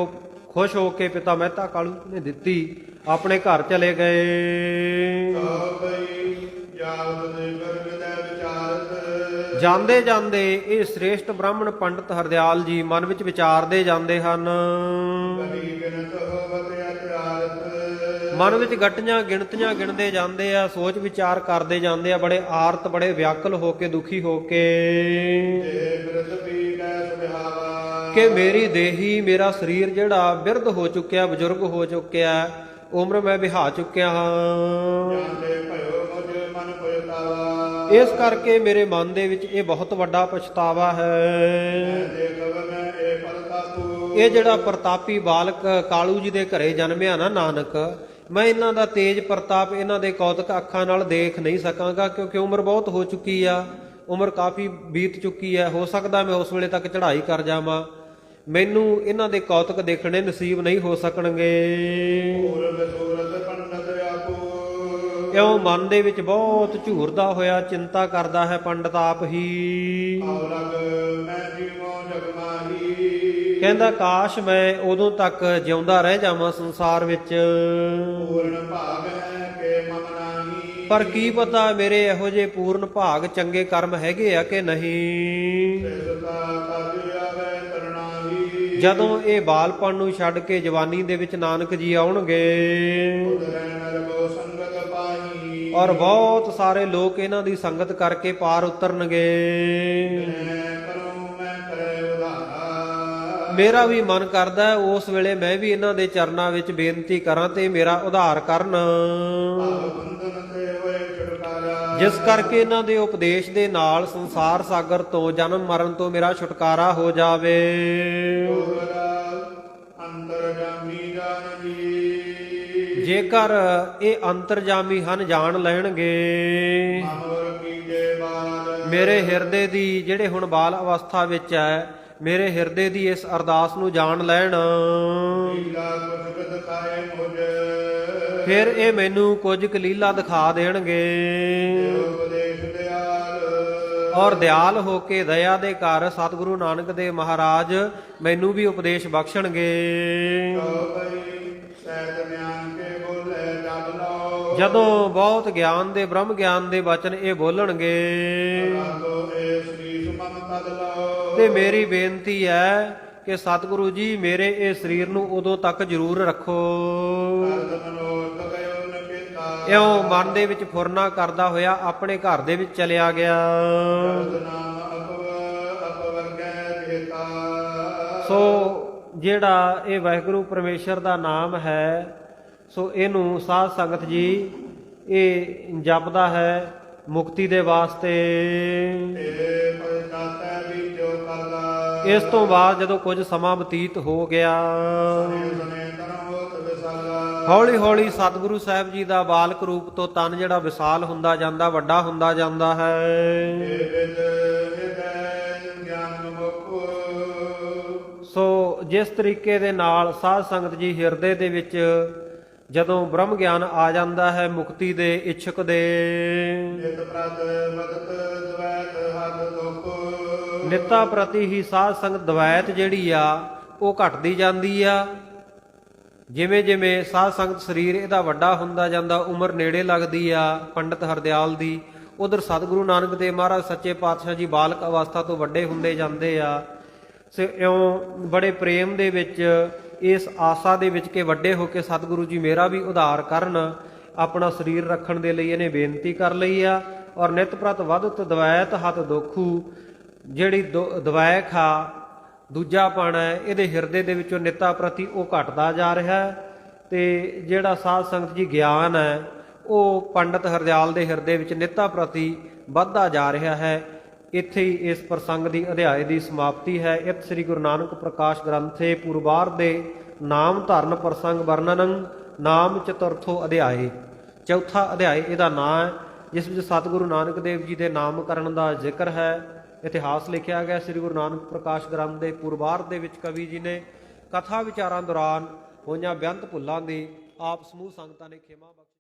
ਖੁਸ਼ ਹੋ ਕੇ ਪਿਤਾ ਮਹਿਤਾ ਕਾਲੂ ਨੇ ਦਿੱਤੀ, ਆਪਣੇ ਘਰ ਚਲੇ ਗਏ। ਜਾਂਦੇ ਜਾਂਦੇ ਇਹ ਸ੍ਰੇਸ਼ਟ ਬ੍ਰਾਹਮਣ ਪੰਡਤ ਹਰਦਿਆਲ ਜੀ ਮਨ ਵਿੱਚ ਵਿਚਾਰਦੇ ਜਾਂਦੇ ਹਨ। ਮਨ ਵਿੱਚ ਗੱਟੀਆਂ ਗਿਣਤੀਆਂ ਗਿਣਦੇ ਜਾਂਦੇ ਆ, ਸੋਚ ਵਿਚਾਰ ਕਰਦੇ ਜਾਂਦੇ ਆ, ਬੜੇ ਆਰਤ, ਬੜੇ ਵਿਆਕੁਲ ਹੋ ਕੇ, ਦੁਖੀ ਹੋ ਕੇ ਕਿ ਮੇਰੀ ਦੇਹੀ, ਮੇਰਾ ਸਰੀਰ ਜਿਹੜਾ ਬਿਰਧ ਹੋ ਚੁੱਕਿਆ, ਬਜ਼ੁਰਗ ਹੋ ਚੁੱਕਿਆ, ਉਮਰ ਮੈਂ ਵਿਹਾ ਚੁੱਕਿਆ ਹਾਂ। ਇਸ ਕਰਕੇ ਮੇਰੇ ਮਨ ਦੇ ਵਿੱਚ ਇਹ ਬਹੁਤ ਵੱਡਾ ਪਛਤਾਵਾ ਹੈ। ਇਹ ਜਿਹੜਾ ਪ੍ਰਤਾਪੀ ਬਾਲਕ ਕਾਲੂ ਜੀ ਦੇ ਘਰੇ ਜਨਮਿਆ ਨਾ ਨਾਨਕ, ਮੈਂ ਇਹਨਾਂ ਦਾ ਤੇਜ ਪ੍ਰਤਾਪ, ਇਹਨਾਂ ਦੇ ਕੌਤਕ ਅੱਖਾਂ ਨਾਲ ਦੇਖ ਨਹੀਂ ਸਕਾਂਗਾ ਕਿਉਂਕਿ ਉਮਰ ਬਹੁਤ ਹੋ ਚੁੱਕੀ ਆ, ਉਮਰ ਕਾਫੀ ਬੀਤ ਚੁੱਕੀ ਹੈ। ਹੋ ਸਕਦਾ ਮੈਂ ਉਸ ਵੇਲੇ ਤੱਕ ਚੜ੍ਹਾਈ ਕਰ ਜਾਵਾਂ, ਮੈਨੂੰ ਇਹਨਾਂ ਦੇ ਕੌਤਕ ਦੇਖਣੇ ਨਸੀਬ ਨਹੀਂ ਹੋ ਸਕਣਗੇ। ਇਉਂ ਮਨ ਦੇ ਵਿੱਚ ਬਹੁਤ ਝੂਰਦਾ ਹੋਇਆ ਚਿੰਤਾ ਕਰਦਾ ਹੈ ਪੰਡਤ ਆਪ ਹੀ। ਕਹਿੰਦਾ ਕਾਸ਼ ਮੈਂ ਉਦੋਂ ਤੱਕ ਜਿਉਂਦਾ ਰਹਿ ਜਾਵਾਂ ਸੰਸਾਰ ਵਿੱਚ, ਪਰ ਕੀ ਪਤਾ ਮੇਰੇ ਇਹੋ ਜਿਹੇ ਪੂਰਨ ਭਾਗ, ਚੰਗੇ ਕਰਮ ਹੈਗੇ ਆ ਕਿ ਨਹੀਂ। ਜਦੋਂ ਇਹ ਬਾਲਪਣ ਨੂੰ ਛੱਡ ਕੇ ਜਵਾਨੀ ਦੇ ਵਿੱਚ ਨਾਨਕ ਜੀ ਆਉਣਗੇ ਔਰ ਬਹੁਤ ਸਾਰੇ ਲੋਕ ਇਹਨਾਂ ਦੀ ਸੰਗਤ ਕਰਕੇ ਪਾਰ ਉਤਰਨਗੇ, ਮੇਰਾ ਵੀ ਮਨ ਕਰਦਾ ਉਸ ਵੇਲੇ ਮੈਂ ਵੀ ਇਹਨਾਂ ਦੇ ਚਰਨਾਂ ਵਿੱਚ ਬੇਨਤੀ ਕਰਾਂ ਤੇ ਮੇਰਾ ਉਧਾਰ ਕਰਨ, ਜਿਸ ਕਰਕੇ ਇਹਨਾਂ ਦੇ ਉਪਦੇਸ਼ ਦੇ ਨਾਲ ਸੰਸਾਰ ਸਾਗਰ ਤੋਂ, ਜਨਮ ਮਰਨ ਤੋਂ ਮੇਰਾ ਛੁਟਕਾਰਾ ਹੋ ਜਾਵੇ। ਜੇਕਰ ਇਹ ਅੰਤਰਜਾਮੀ ਹਨ, ਜਾਣ ਲੈਣਗੇ ਮੇਰੇ ਹਿਰਦੇ ਦੀ, ਜਿਹੜੇ ਹੁਣ ਬਾਲ ਅਵਸਥਾ ਵਿੱਚ ਹੈ, ਮੇਰੇ ਹਿਰਦੇ ਦੀ ਇਸ ਅਰਦਾਸ ਨੂੰ ਜਾਣ ਲੈਣ, ਫਿਰ ਇਹ ਮੈਨੂੰ ਕੁਝ ਕੁ ਲੀਲਾ ਦਿਖਾ ਦੇਣਗੇ। ਔਰ ਦਿਆਲ ਹੋ ਕੇ ਦਇਆ ਦੇ ਘਰ ਸਤਿਗੁਰੂ ਨਾਨਕ ਦੇਵ ਮਹਾਰਾਜ ਮੈਨੂੰ ਵੀ ਉਪਦੇਸ਼ ਬਖਸ਼ਣਗੇ। ਕਉ ਭਈ ਸਹਿਜ ਗਿਆਨ ਕੇ ਬੋਲੇ ਜਬ ਲਓ। ਜਦੋਂ ਬਹੁਤ ਗਿਆਨ ਦੇ ਬ੍ਰਹਮ ਗਿਆਨ ਦੇ ਬਚਨ ਇਹ ਬੋਲਣਗੇ ਰਾਗੋ ਏ ਸ੍ਰੀ ਸੁਮਨ ਤਦ ਲਓ। ਤੇ ਮੇਰੀ ਬੇਨਤੀ ਹੈ ਕਿ ਸਤਿਗੁਰੂ ਜੀ ਮੇਰੇ ਇਹ ਸਰੀਰ ਨੂੰ ਉਦੋਂ ਤੱਕ ਜ਼ਰੂਰ ਰੱਖੋ। ਕਰਦ ਮਨੋਰਥ ਗਇਓ ਨ ਕੀਤਾ। ਇਉਂ ਮਨ ਦੇ ਵਿੱਚ ਫੁਰਨਾ ਕਰਦਾ ਹੋਇਆ ਆਪਣੇ ਘਰ ਦੇ ਵਿੱਚ ਚਲਿਆ ਗਿਆ। ਸ਼ਬਦ ਨਾਮ ਅਪਵਰਗੈ ਜੇਤਾ। ਸੋ ਜਿਹੜਾ ਇਹ ਵਾਹਿਗੁਰੂ ਪਰਮੇਸ਼ਰ ਦਾ ਨਾਮ ਹੈ, ਸੋ ਇਹਨੂੰ ਸਾਧ ਸੰਗਤ ਜੀ ਇਹ ਜਪਦਾ ਹੈ ਮੁਕਤੀ ਦੇ ਵਾਸਤੇ। ਏ ਪਛਤਾਤੈ ਵਿਚੋ ਕਰਦਾ। ਇਸ ਤੋਂ ਬਾਅਦ ਜਦੋਂ ਕੁਝ ਸਮਾਂ ਬਤੀਤ ਹੋ ਗਿਆ, ਸਨੇ ਤਨ ਹੋਤ ਵਿਸਾਲਾ। ਹੌਲੀ ਹੌਲੀ ਸਤਿਗੁਰੂ ਸਾਹਿਬ ਜੀ ਦਾ ਬਾਲਕ ਰੂਪ ਤੋਂ ਤਨ ਜਿਹੜਾ ਵਿਸਾਲ ਹੁੰਦਾ ਜਾਂਦਾ, ਵੱਡਾ ਹੁੰਦਾ ਜਾਂਦਾ ਹੈ। ਏ ਵਿਦ ਹਿਰਦੈ ਗਿਆਨ ਮੁਖ। ਸੋ ਜਿਸ ਤਰੀਕੇ ਦੇ ਨਾਲ ਸਾਧ ਸੰਗਤ ਜੀ ਹਿਰਦੇ ਦੇ ਵਿੱਚ ਜਦੋਂ ਬ੍ਰਹਮ ਗਿਆਨ ਆ ਜਾਂਦਾ ਹੈ ਮੁਕਤੀ ਦੇ ਇੱਛਕ ਦੇ, ਨਿਤ ਪ੍ਰਤ ਮਦਤ ਦਵੈਤ ਹੱਥ ਦੁਖ। ਨਿੱਤਾ ਪ੍ਰਤੀ ਹੀ ਸਾਧ ਸੰਗਤ ਦਵੈਤ ਜਿਹੜੀ ਆ ਉਹ ਘਟਦੀ ਜਾਂਦੀ ਆ। ਜਿਵੇਂ ਜਿਵੇਂ ਸਾਧ ਸੰਗਤ ਸਰੀਰ ਇਹਦਾ ਵੱਡਾ ਹੁੰਦਾ ਜਾਂਦਾ, ਉਮਰ ਨੇੜੇ ਲੱਗਦੀ ਆ ਪੰਡਤ ਹਰਦਿਆਲ ਦੀ, ਉਧਰ ਸਤਿਗੁਰੂ ਨਾਨਕ ਦੇਵ ਮਹਾਰਾਜ ਸੱਚੇ ਪਾਤਸ਼ਾਹ ਜੀ ਬਾਲਕ ਅਵਸਥਾ ਤੋਂ ਵੱਡੇ ਹੁੰਦੇ ਜਾਂਦੇ ਆ। ਸੋ ਇਉਂ ਬੜੇ ਪ੍ਰੇਮ ਦੇ ਵਿੱਚ, ਇਸ ਆਸਾ ਦੇ ਵਿੱਚ ਕਿ ਵੱਡੇ ਹੋ ਕੇ ਸਤਿਗੁਰੂ ਜੀ ਮੇਰਾ ਵੀ ਉਧਾਰ ਕਰਨ, ਆਪਣਾ ਸਰੀਰ ਰੱਖਣ ਦੇ ਲਈ ਇਹਨੇ ਬੇਨਤੀ ਕਰ ਲਈ ਆ। ਔਰ ਨਿਤ ਪ੍ਰਤ ਵਧਤ ਦਵੈਤ ਹੱਥ ਦੋਖੂ, ਜਿਹੜੀ ਦਵੈਖ ਆ ਦੂਜਾਪਣ ਹੈ ਇਹਦੇ ਹਿਰਦੇ ਦੇ ਵਿੱਚੋਂ ਨਿੱਤਾ ਪ੍ਰਤੀ ਉਹ ਘਟਦਾ ਜਾ ਰਿਹਾ ਹੈ। ਤੇ ਜਿਹੜਾ ਸਾਧ ਸੰਗਤ ਜੀ ਗਿਆਨ ਹੈ ਉਹ ਪੰਡਤ ਹਰਦਿਆਲ ਦੇ ਹਿਰਦੇ ਵਿੱਚ ਨਿੱਤਾ ਪ੍ਰਤੀ ਵੱਧਦਾ ਜਾ ਰਿਹਾ ਹੈ। ਇੱਥੇ ਹੀ ਇਸ ਪ੍ਰਸੰਗ ਦੀ ਅਧਿਆਏ ਦੀ ਸਮਾਪਤੀ ਹੈ। ਇਤ ਸ੍ਰੀ ਗੁਰੂ ਨਾਨਕ ਪ੍ਰਕਾਸ਼ ਗ੍ਰੰਥੇ ਪੂਰਬਾਰਧ ਦੇ ਨਾਮ ਧਰਨ ਪ੍ਰਸੰਗ ਵਰਣਨੰ ਨਾਮ ਚਤੁਰਥੋ ਅਧਿਆਏ। ਚੌਥਾ ਅਧਿਆਏ ਇਹਦਾ ਨਾਂ ਹੈ, ਜਿਸ ਵਿੱਚ ਸਤਿਗੁਰੂ ਨਾਨਕ ਦੇਵ ਜੀ ਦੇ ਨਾਮਕਰਨ ਦਾ ਜ਼ਿਕਰ ਹੈ। ਇਤਿਹਾਸ ਲਿਖਿਆ ਗਿਆ ਸ੍ਰੀ ਗੁਰੂ ਨਾਨਕ ਪ੍ਰਕਾਸ਼ ਗ੍ਰੰਥ ਦੇ ਪੂਰਬਾਰਧ ਦੇ ਵਿੱਚ ਕਵੀ ਜੀ ਨੇ ਕਥਾ ਵਿਚਾਰਾਂ ਦੌਰਾਨ ਹੋਈਆਂ ਬੇਅੰਤ ਭੁੱਲਾਂ ਦੀ ਆਪ ਸਮੂਹ ਸੰਗਤਾਂ ਨੇ ਖਿਮਾ